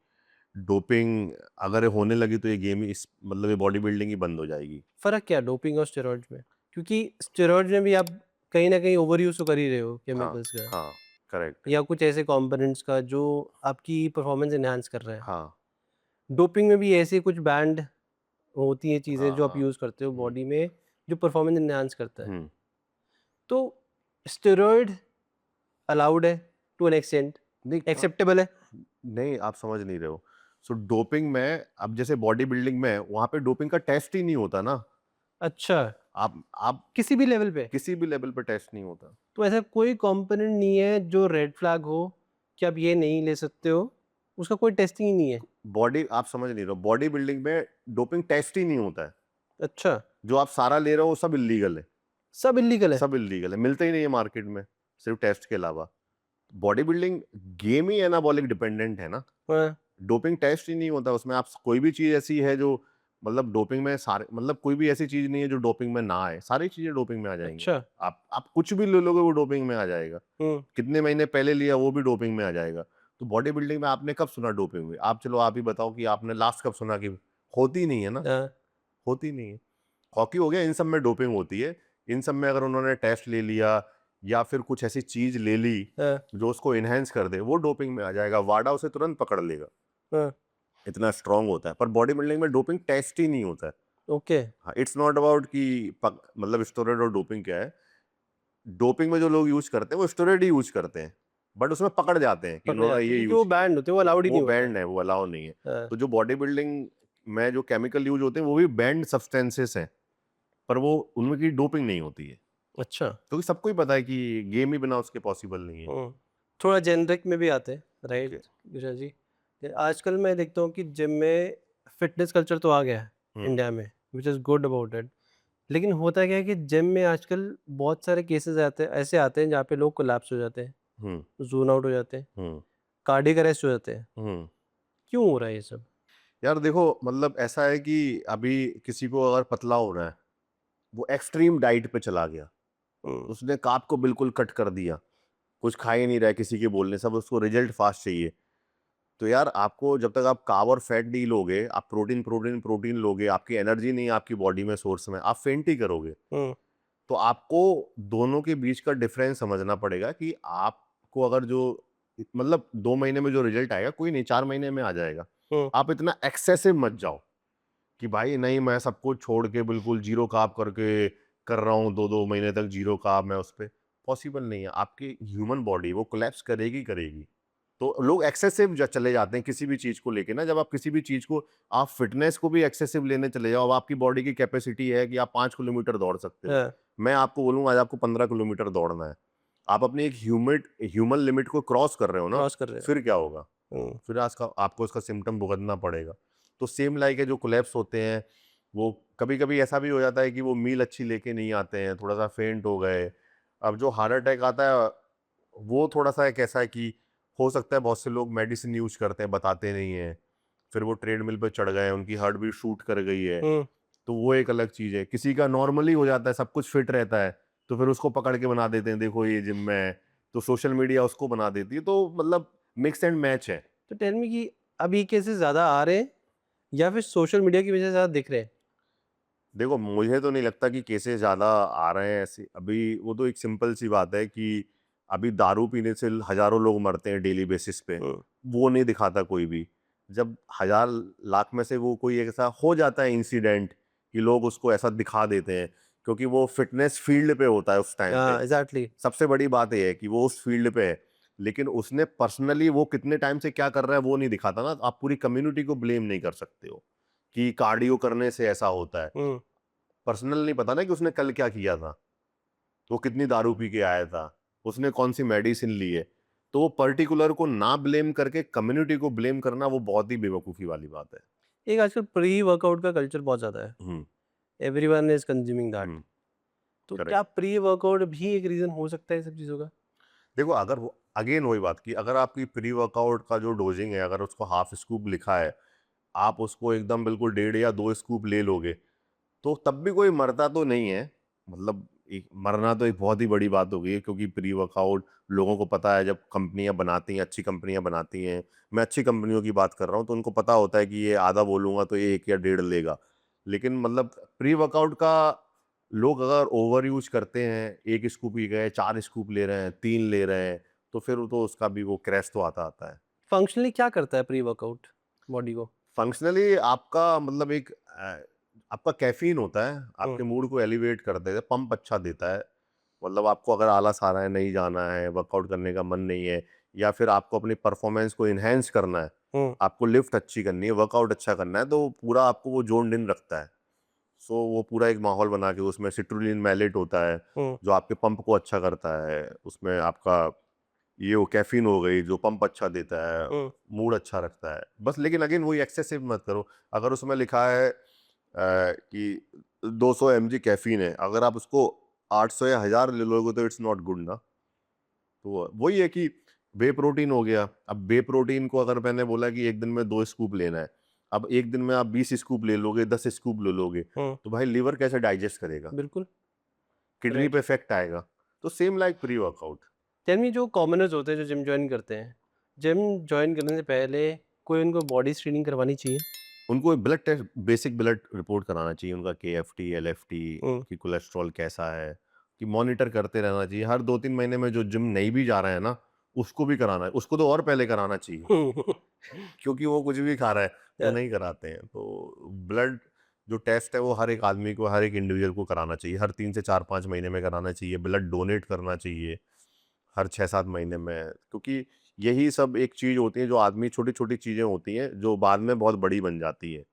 डोपिंग अगर होने लगी तो ये गेम ही, इस मतलब ये बॉडी बिल्डिंग ही बंद हो जाएगी। फ़र्क क्या है डोपिंग और स्टेरॉइड्स में? क्योंकि स्टेरॉइड्स में भी आप कहीं न कहीं ओवर यूज़ तो कर ही रहे हो हाँ, केमिकल्स का, हाँ, करेक्ट। या कुछ ऐसे कंपोनेंट्स का जो आपकी परफॉर्मेंस एनहांस कर रहा है। हाँ, डोपिंग में भी ऐसे कुछ बैंड होती हैं चीज़ें हाँ, जो आप हाँ। यूज़ करते हो हुँ, बॉडी में, जो परफॉर्मेंस एनहांस करता है। हुँ। तो स्टेरॉइड अलाउड है टू एन एक्सटेंट, नहीं एक्सेप्टेबल है? नहीं, आप समझ नहीं रहे हो। सो डोपिंग में, अब जैसे बॉडी बिल्डिंग में, वहाँ पे डोपिंग का टेस्ट ही नहीं होता ना। अच्छा। आप किसी भी लेवल पे? किसी भी लेवल पे टेस्ट नहीं होता। तो ऐसा कोई कंपोनेंट नहीं है जो रेड फ्लैग हो कि आप ये नहीं ले सकते हो, उसका कोई टेस्टिंग ही नहीं है? बॉडी आप समझ नहीं रहे हो, बॉडी बिल्डिंग में डोपिंग टेस्ट ही नहीं होता है। अच्छा, जो आप सारा ले रहे हो वो सब इल्लीगल है, सब इल्लीगल है? सब इल्लीगल है, मिलते ही नहीं है मार्केट में, सिर्फ टेस्ट के अलावा। बॉडी बिल्डिंग गेम ही एनाबॉलिक डिपेंडेंट है ना, हाँ, डोपिंग टेस्ट ही नहीं होता उसमें। आप कोई भी चीज ऐसी है जो मतलब डोपिंग में सारे मतलब कोई भी ऐसी चीज नहीं है जो डोपिंग में ना आए, सारी चीजें डोपिंग में आ जाएंगी। अच्छा। आप कुछ भी ले लोगे वो डोपिंग में आ जाएगा। हुँ, कितने महीने पहले लिया वो भी डोपिंग में आ जाएगा। तो बॉडी बिल्डिंग में आपने कब सुना डोपिंग हुई? आप चलो आप ही बताओ कि आपने लास्ट कब सुना कि होती नहीं है ना, हाँ, होती नहीं है। हॉकी हो गया, इन सब में डोपिंग होती है। इन सब में अगर उन्होंने टेस्ट ले लिया या फिर कुछ ऐसी चीज ले ली हाँ, जो उसको इनहेंस कर दे, वो डोपिंग में आ जाएगा, वाडा उसे तुरंत पकड़ लेगा, हाँ, इतना स्ट्रांग होता है। पर बॉडी बिल्डिंग में डोपिंग टेस्ट ही नहीं होता है। ओके, हाँ, इट्स नॉट अबाउट कि मतलब स्टेरॉइड और डोपिंग क्या है। डोपिंग में जो लोग यूज करते हैं वो स्टेरॉइड ही यूज करते हैं, बट उसमें पकड़ जाते हैं कि पकड़े उन्होंने जाते ये हैं क्योंकि यूज वो किया, बैंड होते हैं, वो अलाउड ही वो नहीं होते हैं। बैंड है, वो अलाउ नहीं है। हाँ, तो जो बॉडी बिल्डिंग में जो केमिकल यूज होते हैं वो भी बैंड सब्सटेंसेस हैं, पर वो उनमें की डोपिंग नहीं होती है, अच्छा। क्योंकि सबको ही पता है कि गेम ही बिना उसके पॉसिबल नहीं है। हुँ, थोड़ा जेनरिक में भी आते हैं, राइट ओके। गिरिजा जी? आजकल मैं देखता हूँ कि जिम में फ़िटनेस कल्चर तो आ गया है हम्म इंडिया में, which is good about it. लेकिन होता क्या है कि जिम में आजकल बहुत सारे केसेज़ आते हैं, ऐसे आते हैं जहाँ पे लोग कोलैप्स हो जाते हैं, हम्म ज़ोन आउट हो जाते हैं, हम्म कार्डियक अरेस्ट हो जाते हैं। हम्म क्यों हो रहा है ये सब? यार देखो, मतलब ऐसा है कि अभी किसी को अगर पतला होना है, वो एक्सट्रीम डाइट पे चला गया, हुँ, उसने कार्ब को बिल्कुल कट कर दिया, कुछ खा ही नहीं रहा है किसी के बोलने, सब उसको रिजल्ट फास्ट चाहिए। तो यार आपको जब तक आप कार्ब और फैट नहीं लोगे, आप प्रोटीन प्रोटीन प्रोटीन लोगे, आपकी एनर्जी नहीं है आपकी बॉडी में सोर्स में, आप फेंट ही करोगे। हुँ, तो आपको दोनों के बीच का डिफरेंस समझना पड़ेगा कि आपको अगर जो मतलब 2 महीने में जो रिजल्ट आएगा, कोई नहीं 4 महीने में आ जाएगा। हुँ, आप इतना एक्सेसिव मत जाओ कि भाई नहीं मैं सब कुछ छोड़ के बिल्कुल जीरो कार्ब करके कर रहा हूँ, 2-2 महीने तक जीरो कार्ब, मैं उस पर पॉसिबल नहीं है। आपकी ह्यूमन बॉडी वो कोलैप्स करेगी करेगी। तो लोग एक्सेसिव चले जाते हैं किसी भी चीज को लेके ना। जब आप किसी भी चीज को, आप फिटनेस को भी एक्सेसिव लेने चले जाओ, अब आपकी बॉडी की कैपेसिटी है कि आप 5 किलोमीटर दौड़ सकते हो, हाँ, मैं आपको बोलूंगा आज आपको 15 किलोमीटर दौड़ना है, आप अपनी एक ह्यूमन लिमिट को क्रॉस कर रहे हो ना, क्रॉस कर रहे फिर क्या होगा? हो। हुँ, फिर आज का आपको इसका सिम्टम भुगतना पड़ेगा। तो सेम लाइक है, जो कोलैप्स होते हैं वो कभी कभी ऐसा भी हो जाता है कि वो मील अच्छी लेके नहीं आते हैं, थोड़ा सा फेंट हो गए। अब जो हार्ट अटैक आता है वो थोड़ा सा एक ऐसा है कि हो सकता है बहुत से लोग मेडिसिन यूज करते हैं, बताते नहीं हैं, फिर वो ट्रेडमिल पे चढ़ गए, उनकी हार्ट बीट शूट कर गई है, हुँ, तो वो एक अलग चीज है। किसी का नॉर्मली हो जाता है, सब कुछ फिट रहता है, तो फिर उसको पकड़ के बना देते हैं, देखो ये जिम में है, तो सोशल मीडिया उसको बना देती है। तो मतलब मिक्स एंड मैच है। तो टेल मी कि अब ये केसेज़ ज़्यादा आ रहे हैं या फिर सोशल मीडिया की वजह से ज़्यादा दिख रहे हैं? देखो मुझे तो नहीं लगता कि केसेस ज़्यादा आ रहे हैं ऐसे अभी। वो तो एक सिंपल सी बात है कि अभी दारू पीने से हज़ारों लोग मरते हैं डेली बेसिस पे, हुँ, वो नहीं दिखाता कोई भी। जब 1000 लाख में से वो कोई एक ऐसा हो जाता है इंसिडेंट कि लोग उसको ऐसा दिखा देते हैं, क्योंकि वो फिटनेस फील्ड पे होता है उस टाइम पे। हाँ, एग्ज़ैक्टली। सबसे बड़ी बात ये है कि वो उस फील्ड पे है, लेकिन उसने पर्सनली वो कितने टाइम से क्या कर रहा है वो नहीं दिखाता ना। आप पूरी कम्युनिटी को ब्लेम नहीं कर सकते हो कि कार्डियो करने से ऐसा होता है। हुँ, पर्सनल नहीं पता ना कि उसने कल क्या किया था, वो कितनी दारू पी के आया था, उसने कौन सी मेडिसिन ली है। तो वो पर्टिकुलर को ना ब्लेम करके कम्युनिटी को ब्लेम करना, वो बहुत ही बेवकूफ़ी वाली बात है। एक आजकल प्री वर्कआउट का कल्चर बहुत ज़्यादा है। हुँ, एवरीवन इज़ कंज्यूमिंग दैट। हुँ, तो क्या करेक्ट। प्री वर्कआउट भी एक रीज़न हो सकता है ये सब चीज़ों का? देखो अगर वो अगेन वही बात कि अगर आपकी प्री वर्कआउट का जो डोजिंग है, अगर उसको हाफ स्कूप लिखा है, आप उसको एकदम बिल्कुल 1.5 या 2 स्कूप ले लोगे, तो तब भी कोई मरता तो नहीं है। मतलब एक मरना तो एक बहुत ही बड़ी बात हो गई है, क्योंकि प्री वर्कआउट लोगों को पता है, जब कंपनियां बनाती हैं, अच्छी कंपनियां बनाती हैं, मैं अच्छी कंपनियों की बात कर रहा हूँ, तो उनको पता होता है कि ये आधा बोलूंगा तो ये 1 या 1.5 लेगा। लेकिन मतलब प्री वर्कआउट का लोग अगर ओवर यूज करते हैं, 1 स्कूप ही गए, 4 स्कूप ले रहे हैं, 3 ले रहे हैं, तो फिर तो उसका भी वो क्रैश तो आता आता है। फंक्शनली क्या करता है प्री वर्कआउट बॉडी को? फंक्शनली आपका मतलब एक आपका कैफीन होता है, हुँ, आपके मूड को एलिवेट कर देता है, पंप अच्छा देता है। मतलब आपको अगर आलस आ रहा है, नहीं जाना है, वर्कआउट करने का मन नहीं है, या फिर आपको अपनी परफॉर्मेंस को इन्हेंस करना है, हुँ, आपको लिफ्ट अच्छी करनी है, वर्कआउट अच्छा करना है, तो पूरा आपको वो जोन इन रखता है। सो वो पूरा एक माहौल बना के उसमें सिट्रुलिन मैलेट होता है हुँ, जो आपके पंप को अच्छा करता है, उसमें आपका ये हो कैफीन हो गई जो पंप अच्छा देता है, हुँ, मूड अच्छा रखता है बस। लेकिन अगेन वही एक्सेसिव मत करो। अगर उसमें लिखा है कि 200 mg कैफीन है, अगर आप उसको 800 या 1000 ले लोगे तो इट्स नॉट गुड ना। तो वही है कि वे प्रोटीन हो गया। अब वे प्रोटीन को अगर मैंने बोला कि एक दिन में 2 स्कूप लेना है, अब एक दिन में आप 20 स्कूप ले लोगे, 10 स्कूप ले लोगे, हुँ, तो भाई लिवर कैसे डाइजेस्ट करेगा? बिल्कुल, किडनी राइट। पे इफेक्ट आएगा। तो same like pre workout. Tell me जो कॉमनर्स होते हैं जो जिम जॉइन करते हैं, जिम जॉइन करने से पहले कोई उनको बॉडी स्क्रीनिंग करवानी चाहिए? उनको blood test, basic blood report कराना चाहिए, उनका केएफटी, एलएफटी, हुँ, कि कोलेस्ट्रॉल कैसा है, कि मॉनिटर करते रहना चाहिए। हर 2-3 महीने में जो जिम नहीं भी जा रहा है ना, उसको भी कराना है। उसको तो और पहले कराना चाहिए, हुँ, क्योंकि वो कुछ भी खा रहा है, तो या नहीं कराते हैं। तो ब्लड जो टेस्ट है वो हर एक आदमी को, हर एक इंडिविजुअल को कराना चाहिए। हर 3 से 4-5 महीने में कराना चाहिए। ब्लड डोनेट करना चाहिए हर 6-7 महीने में, क्योंकि यही सब एक चीज़ होती है जो आदमी, छोटी-छोटी चीज़ें होती हैं जो बाद में बहुत बड़ी बन जाती है।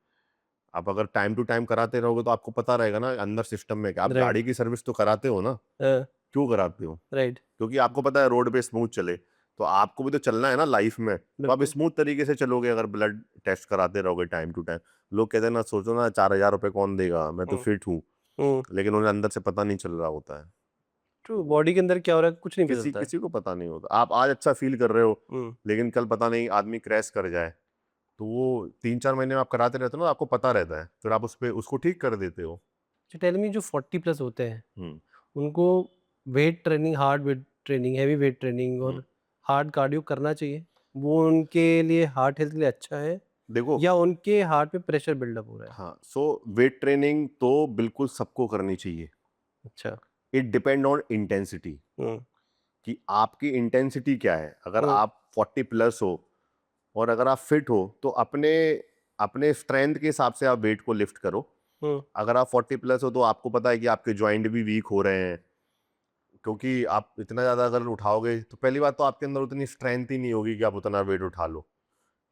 आप अगर टाइम टू टाइम कराते रहोगे तो आपको पता रहेगा ना अंदर सिस्टम में क्या। आप राइट, गाड़ी की सर्विस तो कराते हो ना, क्यों कराते हो? राइट, क्योंकि आपको पता है रोड पे स्मूथ चले। तो आपको भी तो चलना है ना लाइफ में, तो आप बिल्कुल। स्मूथ तरीके से चलोगे अगर ब्लड टेस्ट कराते रहोगे टाइम टू टाइम। लोग कहते हैं ना, सोचो ना 4000 रुपये कौन देगा, मैं तो हुँ, फिट हूँ, हुँ, लेकिन उन्हें अंदर से पता नहीं चल रहा होता है। ट्रू बॉडी के अंदर क्या हो रहा है कुछ नहीं पता किसी चलता है। किसी को पता नहीं होता। आप आज अच्छा फील कर रहे हो, हुँ, लेकिन कल पता नहीं आदमी क्रैश कर जाए, तो वो 3-4 महीने में आप कराते रहते हो ना, आपको पता रहता है, फिर आप उस पे उसको ठीक कर देते हो। अच्छा टेल मी जो 40 प्लस होते हैं, हुँ, उनको weight training, hard weight training, heavy weight training हुँ। और हार्ड कार्डियो करना चाहिए? वो उनके लिए हार्ट हेल्थ के लिए अच्छा है देखो, या उनके हार्ट पे प्रेशर बिल्डअप हो रहा है? हाँ, सो वेट ट्रेनिंग तो बिल्कुल सबको करनी चाहिए। अच्छा। इट डिपेंड ऑन इंटेंसिटी, हुँ, कि आपकी इंटेंसिटी क्या है। अगर हुँ, आप 40 प्लस हो और अगर आप फिट हो, तो अपने अपने स्ट्रेंथ के हिसाब से आप वेट को लिफ्ट करो। हुँ, अगर आप 40 प्लस हो तो आपको पता है कि आपके जॉइंट भी वीक हो रहे हैं, क्योंकि आप इतना ज़्यादा अगर उठाओगे तो पहली बात तो आपके अंदर उतनी स्ट्रेंथ ही नहीं होगी कि आप उतना वेट उठा लो।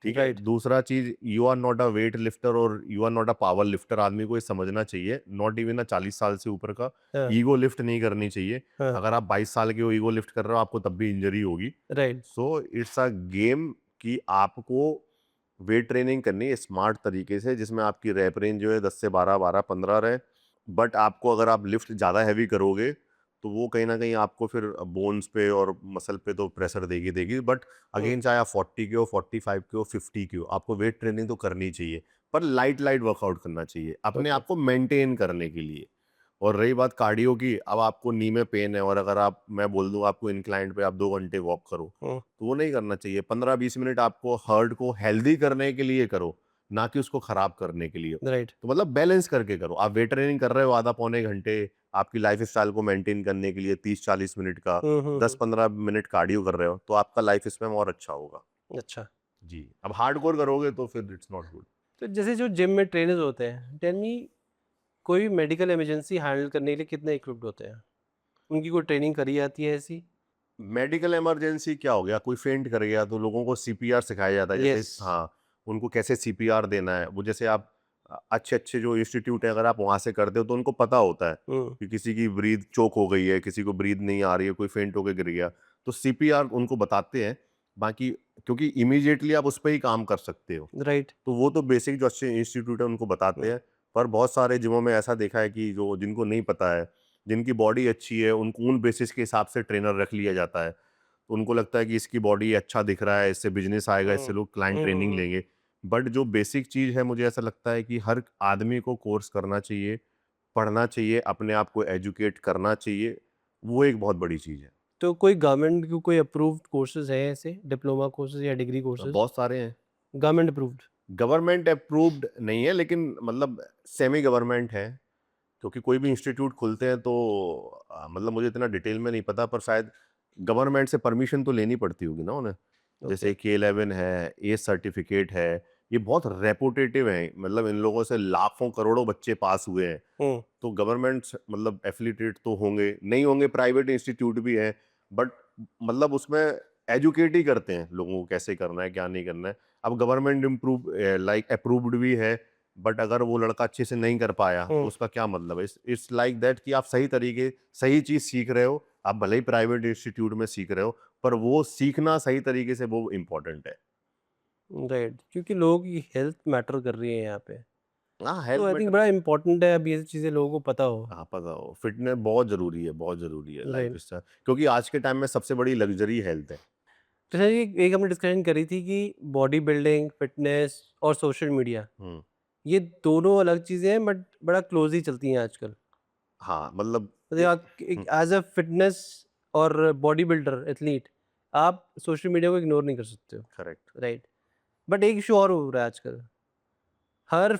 ठीक है? राइट। दूसरा चीज़, you are not a weight lifter और you are not a power lifter. आदमी को ये समझना चाहिए, नॉट इवन अ 40 साल से ऊपर का हाँ, ईगो लिफ्ट नहीं करनी चाहिए। हाँ, अगर आप 22 साल के हो, ईगो लिफ्ट कर रहे हो, आपको तब भी इंजरी होगी। Right. So it's a game, कि आपको वेट ट्रेनिंग करनी है स्मार्ट तरीके से, जिसमें आपकी रैप रेंज जो है 10 से 12, 12-15 रहे। बट आपको अगर आप लिफ्ट ज़्यादा हैवी करोगे, तो वो कहीं न कहीं आपको फिर बोन्स पे और मसल पे तो प्रेशर देगी देगी। बट हुँ, अगेन, चाहे आप 40 के हो, 45 के हो, 50 के हो, आपको वेट ट्रेनिंग तो करनी चाहिए, पर लाइट लाइट वर्कआउट करना चाहिए अपने ओके। आप को मेंटेन करने के लिए। और रही बात कार्डियो की, अब आपको नी में पेन है और अगर आप, मैं बोल दूं आपको इंक्लाइन पे आप 2 घंटे वॉक करो, हुँ, तो वो नहीं करना चाहिए। 15-20 मिनट आपको हार्ट को हेल्दी करने के लिए करो, ना कि उसको खराब करने के लिए। राइट। तो मतलब बैलेंस करके करो। आप वेट ट्रेनिंग कर रहे हो आधा पौने घंटे, आपकी लाइफ स्टाइल को मेंटेन करने के लिए 30-40 मिनट का, हुँ, हुँ, हुँ। 10-15 मिनट कार्डियो कर रहे हो, तो आपका लाइफ इसमें और अच्छा होगा। अच्छा, जी। अब हार्डकोर करोगे तो फिर इट्स नॉट गुड। तो जैसे जो जिम में ट्रेनर्स होते हैं, टेल मी कोई मेडिकल इमरजेंसी हैंडल करने के लिए कितने इक्विप्ड होते हैं? उनकी कोई ट्रेनिंग करी जाती है ऐसी? मेडिकल इमरजेंसी क्या हो गया, कोई फेंट कर गया तो लोगों को सीपीआर सिखाया जाता है। जैसे, यस। हाँ, उनको कैसे सीपीआर देना है। वो जैसे आप अच्छे-अच्छे जो इंस्टीट्यूट है, अगर आप वहाँ से करते हो तो उनको पता होता है हुँ, कि किसी की ब्रीथ चोक हो गई है, किसी को ब्रीथ नहीं आ रही है, कोई फेंट होके गिर गया, तो सीपीआर उनको बताते हैं। बाकी, क्योंकि इमीडिएटली आप उस पे ही काम कर सकते हो, राइट। तो वो तो बेसिक जो अच्छे इंस्टीट्यूट है उनको हुँ, बताते हैं। पर बहुत सारे जिमों में ऐसा देखा है कि जो जिनको नहीं पता है, जिनकी बॉडी अच्छी है, उनको उन बेसिस के हिसाब से ट्रेनर रख लिया जाता है। तो उनको लगता है कि इसकी बॉडी अच्छा दिख रहा है, इससे बिज़नेस आएगा, हुँ, इससे लोग क्लाइंट हुँ, हुँ, ट्रेनिंग हुँ। लेंगे। बट जो बेसिक चीज़ है, मुझे ऐसा लगता है कि हर आदमी को कोर्स करना चाहिए, पढ़ना चाहिए, अपने आप को एजुकेट करना चाहिए। वो एक बहुत बड़ी चीज़ है। तो कोई गवर्नमेंट के कोई अप्रूव्ड कोर्सेज़ हैं ऐसे डिप्लोमा कोर्सेज़ या डिग्री कोर्सेज़? बहुत सारे हैं। Government approved? गवर्नमेंट अप्रूव्ड नहीं है, लेकिन मतलब सेमी गवर्नमेंट है। क्योंकि कोई भी इंस्टीट्यूट खुलते हैं तो मतलब मुझे इतना डिटेल में नहीं पता, पर शायद गवर्नमेंट से परमिशन तो लेनी पड़ती होगी ना उन्हें। ओके। जैसे K11 है, ए सर्टिफिकेट है, ये बहुत रेपुटेटिव हैं। मतलब इन लोगों से लाखों करोड़ों बच्चे पास हुए हैं। हुँ, तो गवर्नमेंट मतलब एफिलिएटेड तो होंगे, नहीं होंगे, प्राइवेट इंस्टीट्यूट भी हैं, बट मतलब उसमें एजुकेट ही करते हैं लोगों को कैसे करना है, क्या नहीं करना है। अब गवर्नमेंट इम्प्रूव लाइक अप्रूव्ड भी है, बट अगर वो लड़का अच्छे से नहीं कर पाया तो उसका क्या मतलब है? इट्स लाइक दैट कि आप सही चीज सीख रहे हो, आप भले ही प्राइवेट इंस्टीट्यूट में सीख रहे हो, पर वो सीखना सही तरीके से वो इम्पोर्टेंट है। राइट, क्योंकि लोगों की हेल्थ मैटर कर रही है यहाँ पे। हाँ, तो हेल्थ आई थिंक मैटर। बड़ा इम्पोर्टेंट है अब ये चीज़ें लोगों को पता हो। हाँ, पता हो, फिटनेस बहुत जरूरी है, बहुत जरूरी है राइट। लाइफ स्टाइल, क्योंकि आज के टाइम में सबसे बड़ी लग्जरी हेल्थ है। तो सर एक हमने डिस्कशन करी थी कि बॉडी बिल्डिंग, फिटनेस और सोशल मीडिया, हम्म। ये दोनों अलग चीज़ें हैं बट बड़ा क्लोजली चलती हैं आजकल। हाँ, मतलब मतलब आप एक एज अ फिटनेस और बॉडी बिल्डर एथलीट, आप सोशल मीडिया को इग्नोर नहीं कर सकते हो। करेक्ट। राइट। बट एक इशू और हो रहा है आजकल, हर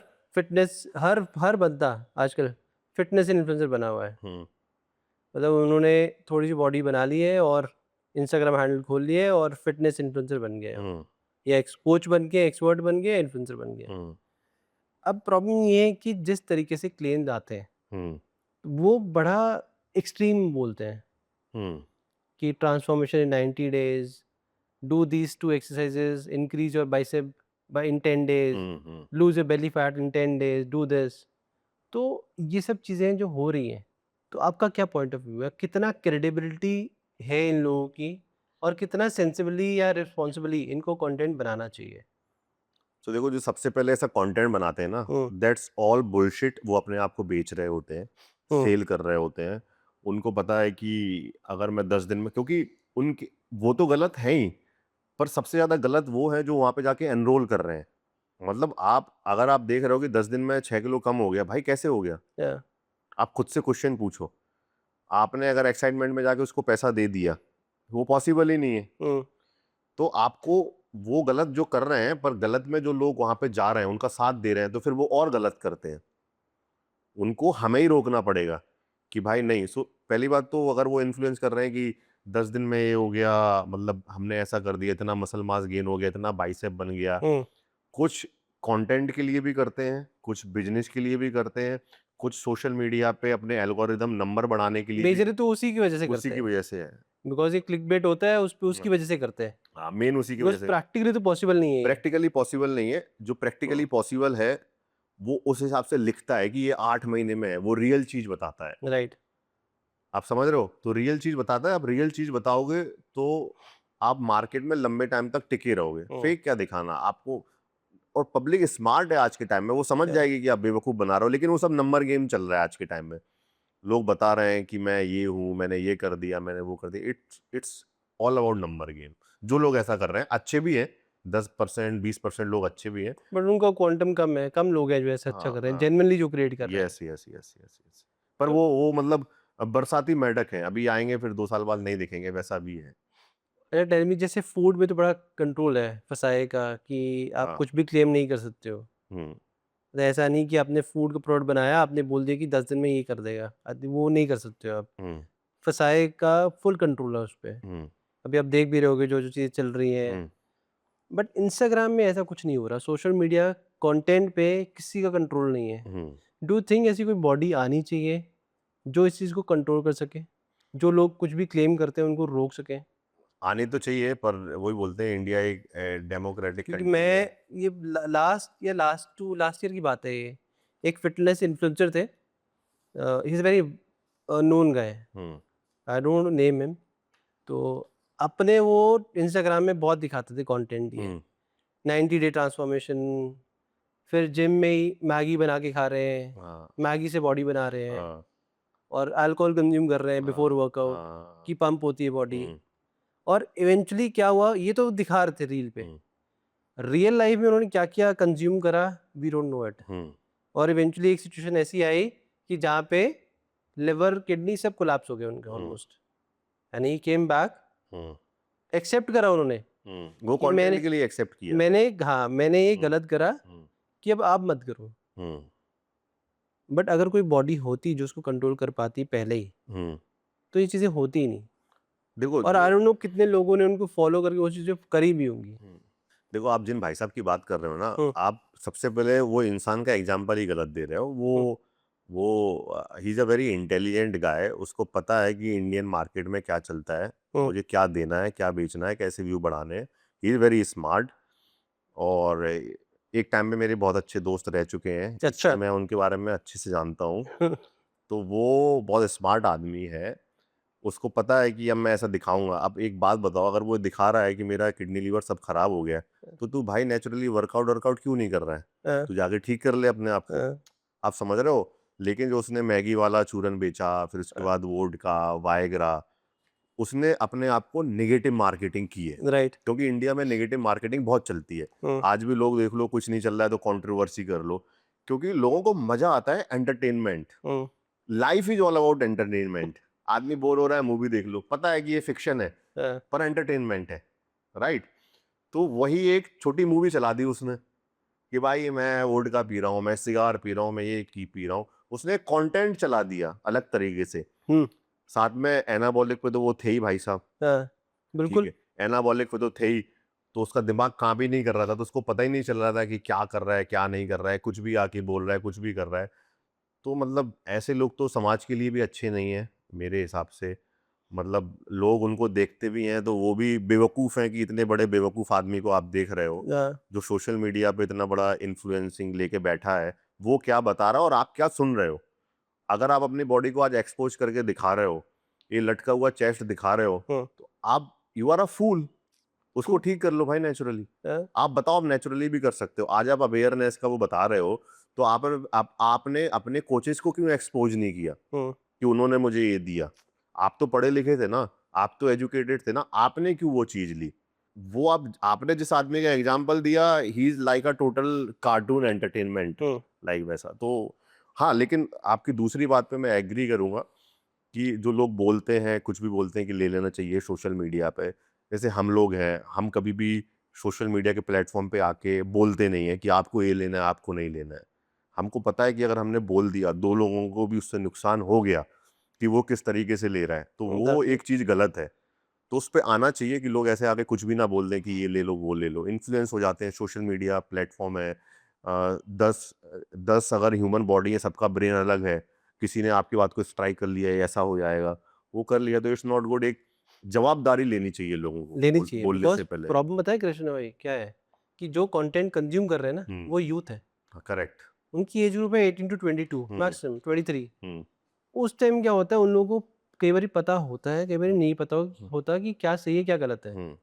हर बंदा आजकल फिटनेस इन्फ्लुएंसर बना हुआ है। हम्म। मतलब उन्होंने थोड़ी सी बॉडी बना ली है और इंस्टाग्राम हैंडल खोल लिए है और फिटनेस इन्फ्लुएंसर बन गए हैं वो। हम्म। या एक्स कोच बन गए, एक्सपर्ट बन गए, इन्फ्लुएंसर बन गए। हम्म। अब प्रॉब्लम ये है कि जिस तरीके से क्लेम्स आते हैं हम्म। वो बड़ा एक्सट्रीम बोलते हैं हम्म। कि transformation in 90 days, do these two exercises, increase your bicep by in 10 days, hmm. Lose your belly fat in 10 days, do this. तो ये सब चीज़ें जो हो रही हैं, तो आपका क्या पॉइंट ऑफ व्यू है? कितना क्रेडिबिलिटी है इन लोगों की और कितना सेंसिबली या रिस्पॉन्सिबली इनको कंटेंट बनाना चाहिए? तो देखो, जो सबसे पहले ऐसा कंटेंट बनाते हैं ना, हुँ, दैट्स ऑल बुलशिट। वो अपने आप को बेच रहे होते हैं, हुँ, सेल कर रहे होते हैं। उनको पता है कि अगर मैं 10 दिन में, क्योंकि उनके वो तो गलत है ही, पर सबसे ज्यादा गलत वो है जो वहां पे जाके एनरोल कर रहे हैं। मतलब अगर आप देख रहे हो कि 10 दिन में 6 किलो कम हो गया, भाई कैसे हो गया? या आप खुद से क्वेश्चन पूछो। आपने अगर एक्साइटमेंट में जाके उसको पैसा दे दिया, वो पॉसिबल ही नहीं है। हुँ, तो आपको वो गलत जो कर रहे हैं, पर गलत में जो लोग वहां पे जा रहे हैं उनका साथ दे रहे हैं, तो फिर वो और गलत करते हैं। उनको हमें ही रोकना पड़ेगा कि भाई नहीं। सो पहली बात तो, अगर वो इन्फ्लुएंस कर रहे हैं कि 10 दिन में ये हो गया, मतलब हमने ऐसा कर दिया, इतना मसल मास गेन हो गया, इतना बाइसेप बन गया। हुँ। कुछ कंटेंट के लिए भी करते हैं, कुछ बिजनेस के लिए भी करते हैं, कुछ सोशल मीडिया पे अपने एल्गोरिदम नंबर बढ़ाने के लिए भी। मेजर तो उसी की वजह से उसी करते की हैं, वजह से है। बिकॉज़ ये क्लिकबेट होता है उस पे, उसकी वजह से करते हैं। हाँ, मेन उसी की वजह बिकॉज़ से। प्रैक्टिकली तो पॉसिबल नहीं है ये। प्रैक्टिकली पॉसिबल नहीं है। जो प्रैक्टिकली हुँ, पॉसिबल है, वो उस हिसाब से लिखता है कि ये 8 महीने में है, वो रियल चीज बताता है। राइट। आप समझ रहे हो? तो रियल चीज बताता है। आप रियल चीज बताओगे तो आप मार्केट में लंबे टाइम तक टिके रहोगे। हुँ, फेक क्या दिखाना आपको? और पब्लिक स्मार्ट है आज के टाइम में, वो समझ या जाएगी कि आप बेवकूफ बना रहे हो, लेकिन वो सब नंबर गेम चल रहा है आज के टाइम में। लोग बता रहे हैं कि मैं ये हूँ, मैंने ये कर दिया, मैंने वो कर दिया। It's all about number game. जो लोग ऐसा कर रहे हैं अच्छे भी हैं, 10% 20% लोग अच्छे भी हैं। बट उनका क्वांटम कम है, कम लोग हैं जो ऐसा अच्छा हाँ, कर रहे हैं, हाँ। जेन्युइनली जो क्रिएट कर रहे हैं। Yes, yes, yes, yes, yes. पर तो वो मतलब अब बरसाती मेंढक हैं, अभी आएंगे फिर 2 साल बाद नहीं दिखेंगे, वैसा भी है। अच्छा टेल मी, जैसे फूड में तो बड़ा कंट्रोल है फसाए का कि आप हाँ। कुछ भी क्लेम नहीं कर सकते हो। हम्म। तो ऐसा नहीं कि आपने फूड का प्रोडक्ट बनाया, आपने बोल दिया कि 10 दिन में ये कर देगा। वो नहीं कर सकते हो आप। हम्म। फसाए का फुल कंट्रोल है उस पे। हम्म। अभी आप देख भी रहे होगे जो-जो चीज़ें चल रही हैं। हम्म। बट इंस्टाग्राम में ऐसा कुछ नहीं हो रहा। सोशल मीडिया कंटेंट पे किसी का कंट्रोल नहीं है। हम्म। डू यू थिंक ऐसी कोई बॉडी आनी चाहिए जो इस चीज़ को कंट्रोल कर सके? जो लोग कुछ भी क्लेम करते हैं उनको रोक सकें? आनी तो चाहिए, पर वही बोलते हैं, इंडिया एक डेमोक्रेटिक क्योंकि कंट्री है। मैं ये लास्ट ईयर की बात है ये। एक फिटनेस इन्फ्लुएंसर थे। He is very known guy. Hmm. I don't name him. तो अपने वो इंस्टाग्राम में बहुत दिखाते थे कंटेंट ये। हम्म। 90 डे ट्रांसफॉर्मेशन, फिर जिम में ही मैगी बना के खा रहे हैं, हाँ, मैगी से बॉडी बना रहे हैं हाँ, और अल्कोहल कंज्यूम कर रहे हैं हाँ, बिफोर वर्कआउट हाँ। कि पंप होती है बॉडी। हम्म। और इवेंचुअली क्या हुआ, ये तो दिखा रहे थे रील पे। हम्म। रियल लाइफ में उन्होंने क्या-क्या कंज्यूम करा, वी डोंट नो इट। हम्म। और इवेंचुअली एक सिचुएशन ऐसी आई कि जहाँ पे लिवर, किडनी सब कोलैप्स हो गए उनके hmm. Almost. And he came back, hmm. Accept करा उन्होंने वो कि कंटेंट के लिए एक्सेप्ट किया। मैंने ये हम्म। गलत करा हम्म। कि अब आप मत करो। हम्म। बट अगर कोई बॉडी होती जो उसको कंट्रोल कर पाती पहले ही, हम्म। तो ये चीज़ें होती ही नहीं। देखो और जो आई डोंट नो कितने लोगों ने उनको फॉलो करके वो चीज़ें करी भी होंगी। हम्म, देखो, आप जिन भाई साहब की बात कर रहे हो ना, हुँ, आप सबसे पहले वो इंसान का एग्जाम्पल ही गलत दे रहे हो। हुँ, वो he is a very intelligent गाय। उसको पता है कि इंडियन मार्केट में क्या चलता है, हुँ, मुझे क्या देना है, क्या बेचना है, कैसे व्यू बढ़ाने हैं। He is very smart. और एक टाइम पे मेरे बहुत अच्छे दोस्त रह चुके हैं, अच्छा। इसलिए मैं उनके बारे में अच्छे से जानता हूँ। तो वो बहुत स्मार्ट आदमी है, उसको पता है कि अब मैं ऐसा दिखाऊँगा। अब एक बात बताओ, अगर वो दिखा रहा है कि मेरा किडनी लिवर सब खराब हो गया है, तो तू भाई नेचुरली वर्कआउट क्यों नहीं कर रहा है? हाँ, तू जाके ठीक कर ले अपने आप को। हाँ, आप समझ रहे हो? लेकिन जो उसने मैगी वाला चूरन बेचा, फिर उसके हाँ, बाद वोडका, वाइग्रा, उसने अपने आप को नेगेटिव मार्केटिंग की है। राइट। क्योंकि इंडिया में नेगेटिव मार्केटिंग बहुत चलती है। हुँ, आज भी लोग देख लो, कुछ नहीं चल रहा है तो कंट्रोवर्सी कर लो, क्योंकि लोगों को मजा आता है entertainment. Hmm, life is all about entertainment. आदमी बोर हो रहा है, मूवी देख लो, पता है कि ये फिक्शन है हाँ, पर एंटरटेनमेंट है, राइट? तो वही एक छोटी मूवी चला दी उसने कि भाई मैं वोडका पी रहा हूँ, मैं सिगार पी रहा हूँ, मैं ये की पी रहा हूँ। उसने कंटेंट चला दिया अलग तरीके से। हुँ, साथ में एनाबॉलिक पे तो वो थे ही भाई साहब, हाँ, ठीक बिल्कुल। है? एनाबॉलिक पे तो थे ही, तो उसका दिमाग काम ही नहीं कर रहा था, तो उसको पता ही नहीं चल रहा था कि क्या कर रहा है, क्या नहीं कर रहा है, कुछ भी आके बोल रहा है, कुछ भी कर रहा है। तो मतलब ऐसे लोग तो समाज के लिए भी अच्छे नहीं हैं, मेरे हिसाब से। मतलब लोग उनको देखते भी हैं, तो वो भी बेवकूफ़ हैं कि इतने बड़े बेवकूफ़ आदमी को आप देख रहे हो, हाँ, जो सोशल मीडिया पे इतना बड़ा इन्फ्लुएंसिंग लेके बैठा है, वो क्या बता रहा है और आप क्या सुन रहे हो? अगर आप अपनी बॉडी को आज एक्सपोज़ करके दिखा रहे हो, ये लटका हुआ चेस्ट दिखा रहे हो, हुँ, तो आप यू आर अ फूल। उसको ट्रू। ठीक कर लो भाई नेचुरली। हाँ, आप बताओ, आप नेचुरली भी कर सकते हो। आज आप अवेयरनेस का वो बता रहे हो, तो आपने अपने कोचेज़ को क्यों एक्सपोज़ नहीं किया हुँ, कि उन्होंने मुझे ये दिया? आप तो पढ़े लिखे थे ना, आप तो एजुकेटेड थे ना, आपने क्यों वो चीज़ ली? वो आप आपने जिस आदमी का एग्ज़ाम्पल दिया, he is like a total cartoon entertainment, hmm, like वैसा। तो हाँ, लेकिन आपकी दूसरी बात पे मैं एग्री करूँगा कि जो लोग बोलते हैं, कुछ भी बोलते हैं कि ले लेना चाहिए सोशल मीडिया पे। जैसे हम लोग हैं, हम कभी भी सोशल मीडिया के प्लेटफ़ॉर्म पे आके बोलते नहीं हैं कि आपको ये लेना है, आपको नहीं लेना है। हमको पता है कि अगर हमने बोल दिया, 2 लोगों को भी उससे नुकसान हो गया कि वो किस तरीके से ले रहा है, तो वो एग्ज़ैक्टली। एक चीज़ गलत है। तो उस पे आना चाहिए कि लोग ऐसे आके कुछ भी ना बोल दें कि ये ले लो, वो ले लो। इन्फ्लुएंस हो जाते हैं, सोशल मीडिया प्लेटफ़ॉर्म है। 10 अगर ह्यूमन बॉडी है, सबका ब्रेन अलग है। किसी ने आपकी बात को स्ट्राइक कर लिया, ये ऐसा हो जाएगा, वो कर लिया, तो इट्स नॉट गुड। एक जवाबदारी लेनी चाहिए लोगों को लेनी बोल चाहिए बोलने बिकॉज़ से पहले। प्रॉब्लम पता है कृष्ण भाई क्या है? कि जो कंटेंट कंज़्यूम कर रहे हैं ना, हुँ, वो यूथ है। करेक्ट। उनकी एज ग्रुप है 18 टू 22 हुँ, मैक्सिमम 23। हुँ, उस टाइम क्या होता है उन लोगों को कई बारी पता होता है, कई बारी हुँ, नहीं पता हुँ, होता कि क्या सही है, क्या गलत है। हुँ,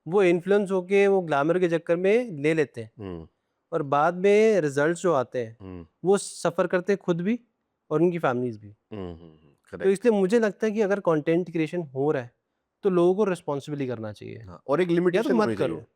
वो इन्फ्लुएंस होके वो ग्लैमर के चक्कर में ले लेते हैं हुँ, और बाद में रिज़ल्ट्स जो आते हैं, हुँ, वो सफ़र करते हैं खुद भी और उनकी फैमिलीज़ भी। हुँ, हुँ, तो करेक्ट। इसलिए मुझे लगता है कि अगर कंटेंट क्रिएशन हो रहा है, तो लोगों को रिस्पॉन्सिबली करना चाहिए, हाँ, और एक या तो लिमिटेशन मत होनी चाहिए। करो।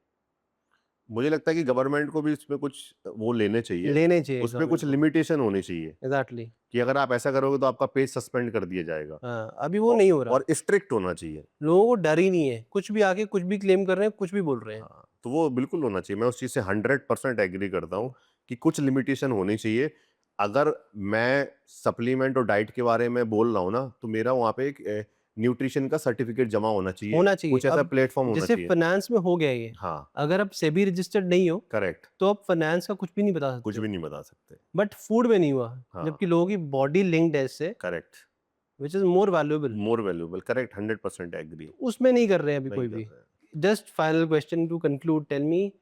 मुझे लगता है कि गवर्नमेंट को भी इसमें कुछ वो लेने चाहिए, लेने चाहिए उसमें गवर्नमेंट कुछ को। लिमिटेशन होनी चाहिए एग्ज़ैक्टली। कि अगर आप ऐसा करोगे तो आपका पेज सस्पेंड कर दिया जाएगा। हाँ, अभी वो औ नहीं हो रहा। और स्ट्रिक्ट होना चाहिए। लोगों को डर ही नहीं है, कुछ भी आके कुछ भी क्लेम कर रहे हैं, कुछ भी बोल रहे हैं। हाँ, तो वो बिल्कुल होना चाहिए। मैं उस चीज़ से 100% एग्री करता हूँ कि कुछ लिमिटेशन होनी चाहिए। अगर मैं सप्लीमेंट और डाइट के बारे में बोल रहा हूँ ना, तो मेरा वहाँ पे एक न्यूट्रिशन का सर्टिफ़िकेट जमा होना चाहिए। होना चाहिए। कुछ ऐसा अब प्लेटफ़ॉर्म होना जैसे चाहिए। फाइनेंस में हो गया ये, हाँ, अगर आप सेबी रजिस्टर्ड नहीं हो, करेक्ट। तो आप फाइनेंस का कुछ भी नहीं बता कुछ सकते भी हो। नहीं बता सकते। बट फूड में नहीं हुआ, हाँ, जबकि लोगों की बॉडी लिंक्ड है इससे, correct. Which is more valuable. More valuable, correct, 100% agree. उसमें नहीं कर रहे हैं अभी नहीं कोई कर भी। रहे हैं। Just final question to conclude, tell me,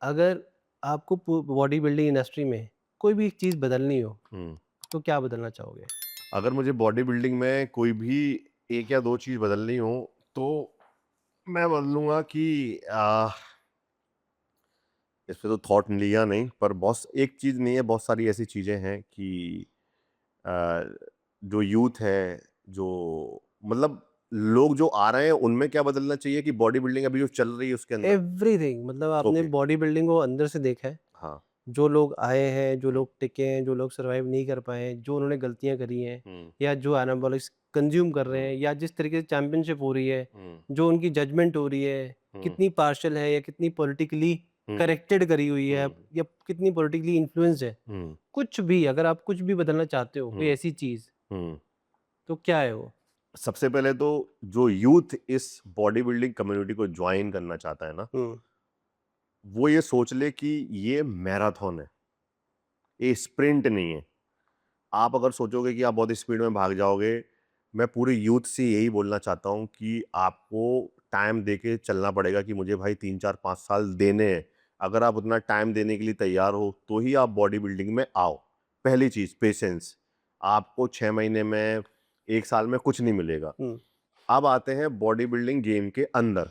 अगर आपको बॉडी बिल्डिंग इंडस्ट्री में कोई भी एक चीज़ बदलनी हो, हुँ। तो क्या बदलना चाहोगे? अगर मुझे बॉडी बिल्डिंग में कोई भी 1 या 2 चीज़ बदलनी हो, तो मैं बदलूँगा कि इस पे तो थॉट लिया नहीं, पर बहुत एक चीज़ नहीं है, बहुत सारी ऐसी चीज़ें हैं कि अ, जो यूथ है, जो मतलब लोग जो आ रहे हैं, उनमें क्या बदलना चाहिए कि बॉडी बिल्डिंग अभी जो चल रही है उसके अंदर? एवरीथिंग, मतलब आपने ओके, बॉडी बिल्डिंग को अंदर से देखा है, हाँ। जो लोग आए हैं, जो हुँ, लोग टिके हैं, जो लोग सर्वाइव नहीं कर पाए, जो उन्होंने गलतियाँ करी हैं, हुँ, या जो एनाबॉलिक्स कंज़्यूम कर रहे हुँ, हैं, या जिस तरीके से चैंपियनशिप हो रही है, हुँ, जो उनकी जजमेंट हो रही है, हुँ, कितनी पार्शियल है या कितनी पॉलिटिकली हुँ, करेक्टेड करी हुई है, हुँ, या कितनी पॉलिटिकली इन्फ्लुएंस्ड है। हुँ, कुछ भी, अगर आप कुछ भी बदलना चाहते हो, कोई हुँ, ऐसी चीज़, हुँ। तो क्या है वो? सबसे पहले तो जो यूथ इस बॉडी बिल्डिंग कम्युनिटी को जॉइन करना चाहता है ना, हुँ, वो ये सोच ले कि ये मैराथन है, ये स्प्रिंट नहीं है। आप अगर सोचोगे कि आप बहुत स्पीड में भाग जाओगे, मैं पूरे यूथ से यही बोलना चाहता हूँ कि आपको टाइम देके चलना पड़ेगा कि मुझे भाई 3, 4, 5 साल देने हैं। अगर आप उतना टाइम देने के लिए तैयार हो तो ही आप बॉडी बिल्डिंग में आओ। पहली चीज़ पेशेंस, आपको 6 महीने में, 1 साल में कुछ नहीं मिलेगा। हुँ, अब आते हैं बॉडी बिल्डिंग गेम के अंदर।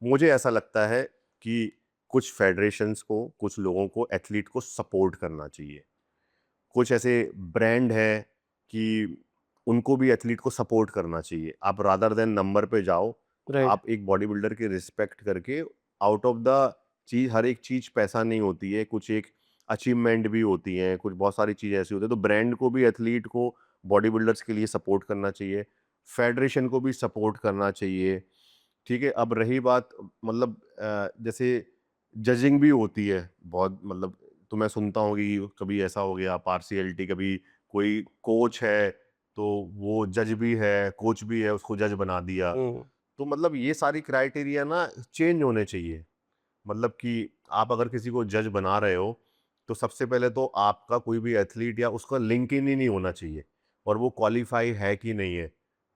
मुझे ऐसा लगता है कि कुछ फेडरेशंस को, कुछ लोगों को, एथलीट को सपोर्ट करना चाहिए। कुछ ऐसे ब्रांड है कि उनको भी एथलीट को सपोर्ट करना चाहिए। आप रादर देन नंबर पे जाओ, राइट, आप एक बॉडी बिल्डर की रिस्पेक्ट करके आउट ऑफ द चीज़, हर एक चीज़ पैसा नहीं होती है, कुछ एक अचीवमेंट भी होती हैं, कुछ बहुत सारी चीज़ें ऐसी होती हैं। तो ब्रांड को भी एथलीट को बॉडी बिल्डर्स के लिए सपोर्ट करना चाहिए, फेडरेशन को भी सपोर्ट करना चाहिए, ठीक है? अब रही बात मतलब जैसे जजिंग भी होती है बहुत, मतलब तो मैं सुनता हूँ कि कभी ऐसा हो गया पार्शियलिटी, कभी कोई कोच है तो वो जज भी है, कोच भी है, उसको जज बना दिया। हुँ, तो मतलब ये सारी क्राइटेरिया ना चेंज होने चाहिए। मतलब कि आप अगर किसी को जज बना रहे हो तो सबसे पहले तो आपका कोई भी एथलीट या उसका लिंक ही नहीं होना चाहिए और वो क्वालिफाई है कि नहीं है।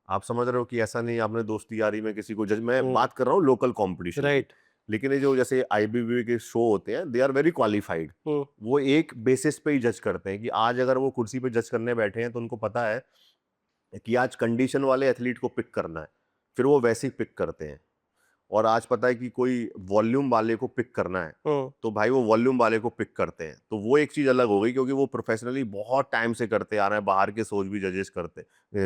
आप समझ रहे हो कि ऐसा नहीं आपने दोस्ती यारी में किसी को जज, मैं हुँ, बात कर रहा हूँ लोकल कंपटीशन की। राइट, लेकिन ये जो जैसे आईबीबी के शो होते हैं, दे आर वेरी क्वालिफाइड। हुँ, वो एक बेसिस पे ही जज करते हैं कि आज अगर वो कुर्सी पे जज करने बैठे हैं तो उनको पता है कि आज कंडीशन वाले एथलीट को पिक करना है, फिर वो वैसे ही पिक करते हैं। और आज पता है कि कोई वॉल्यूम वाले को पिक करना है, हुँ, तो भाई वो वॉल्यूम वाले को पिक करते हैं। तो वो एक चीज़ अलग हो गई क्योंकि वो प्रोफेशनली बहुत टाइम से करते आ रहे हैं, बाहर के सोच भी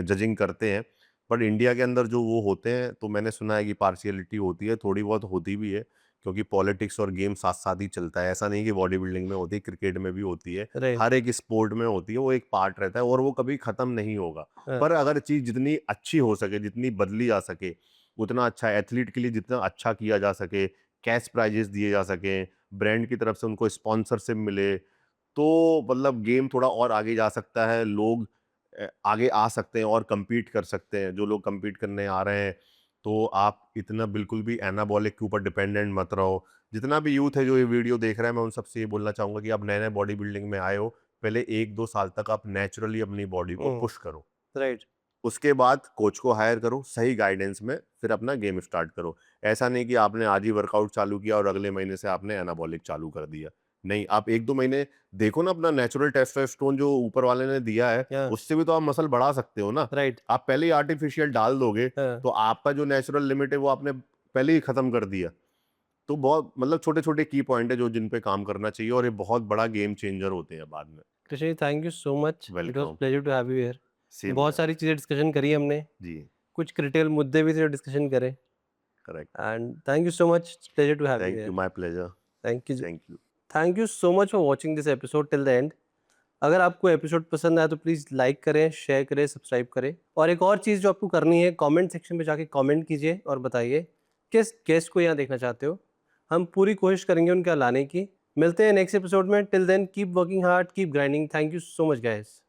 जजिंग करते हैं। बट इंडिया के अंदर जो वो होते हैं, तो मैंने सुना है कि पार्शियलिटी होती है, थोड़ी बहुत होती भी है, क्योंकि पॉलिटिक्स और गेम साथ-साथ ही चलता है। ऐसा नहीं कि बॉडी बिल्डिंग में होती है, क्रिकेट में भी होती है, राइट, हर एक स्पोर्ट में होती है, वो एक पार्ट रहता है और वो कभी खत्म नहीं होगा। हाँ, पर अगर चीज़ जितनी अच्छी हो सके, जितनी बदली जा सके, उतना अच्छा है। एथलीट के लिए जितना अच्छा किया जा सके, कैश प्राइजेस दिए जा सकें, ब्रांड की तरफ से उनको स्पॉन्सरशिप मिले, तो मतलब गेम थोड़ा और आगे जा सकता है। लोग आगे आ सकते हैं और कम्पीट कर सकते हैं। जो लोग कम्पीट करने आ रहे हैं, तो आप इतना बिल्कुल भी एनाबॉलिक के ऊपर डिपेंडेंट मत रहो। जितना भी यूथ है जो ये वीडियो देख रहा है, मैं उन सबसे ये बोलना चाहूँगा कि आप नए-नए बॉडी बिल्डिंग में आए हो, पहले 1-2 साल तक आप नेचुरली अपनी बॉडी को हुँ, पुश करो। राइट, उसके बाद कोच को हायर करो, सही गाइडेंस में फिर अपना गेम स्टार्ट करो। ऐसा नहीं कि आपने आज ही वर्कआउट चालू किया और अगले महीने से आपने एनाबॉलिक चालू कर दिया। नहीं, आप 1-2 महीने देखो ना, अपना नेचुरल टेस्टोस्टेरोन जो ऊपर वाले ने दिया है, या उससे भी तो आप मसल बढ़ा सकते हो ना। राइट, आप पहले ही आर्टिफिशियल डाल दोगे, हाँ, तो आपका जो नेचुरल लिमिट है वो आपने पहले ही खत्म कर दिया। तो बहुत मतलब छोटे-छोटे की पॉइंट है जो जिन पे काम करना चाहिए और ये बहुत बड़ा गेम चेंजर होते हैं बाद में। Krishna ji thank you so much, it was welcome, pleasure to have you here. Same बहुत हियर। सारी चीज़ें डिस्कशन करी हमने, जी, कुछ क्रिटिकल मुद्दे भी थे जो डिस्कशन करे correct. And thank you so much, pleasure to have you thank you, here. My pleasure. Thank you जी। Thank you. Thank you so much for watching this episode till the end. अगर आपको एपिसोड पसंद आया तो प्लीज़ लाइक करें, शेयर करें, सब्सक्राइब करें और एक और चीज़ जो आपको करनी है, कमेंट सेक्शन में जाके कमेंट कीजिए और बताइए किस गेस्ट को यहाँ देखना चाहते हो। हम पूरी कोशिश करेंगे उनका लाने की। मिलते हैं नेक्स्ट एपिसोड में, till then keep working hard, keep grinding. Thank you so much guys.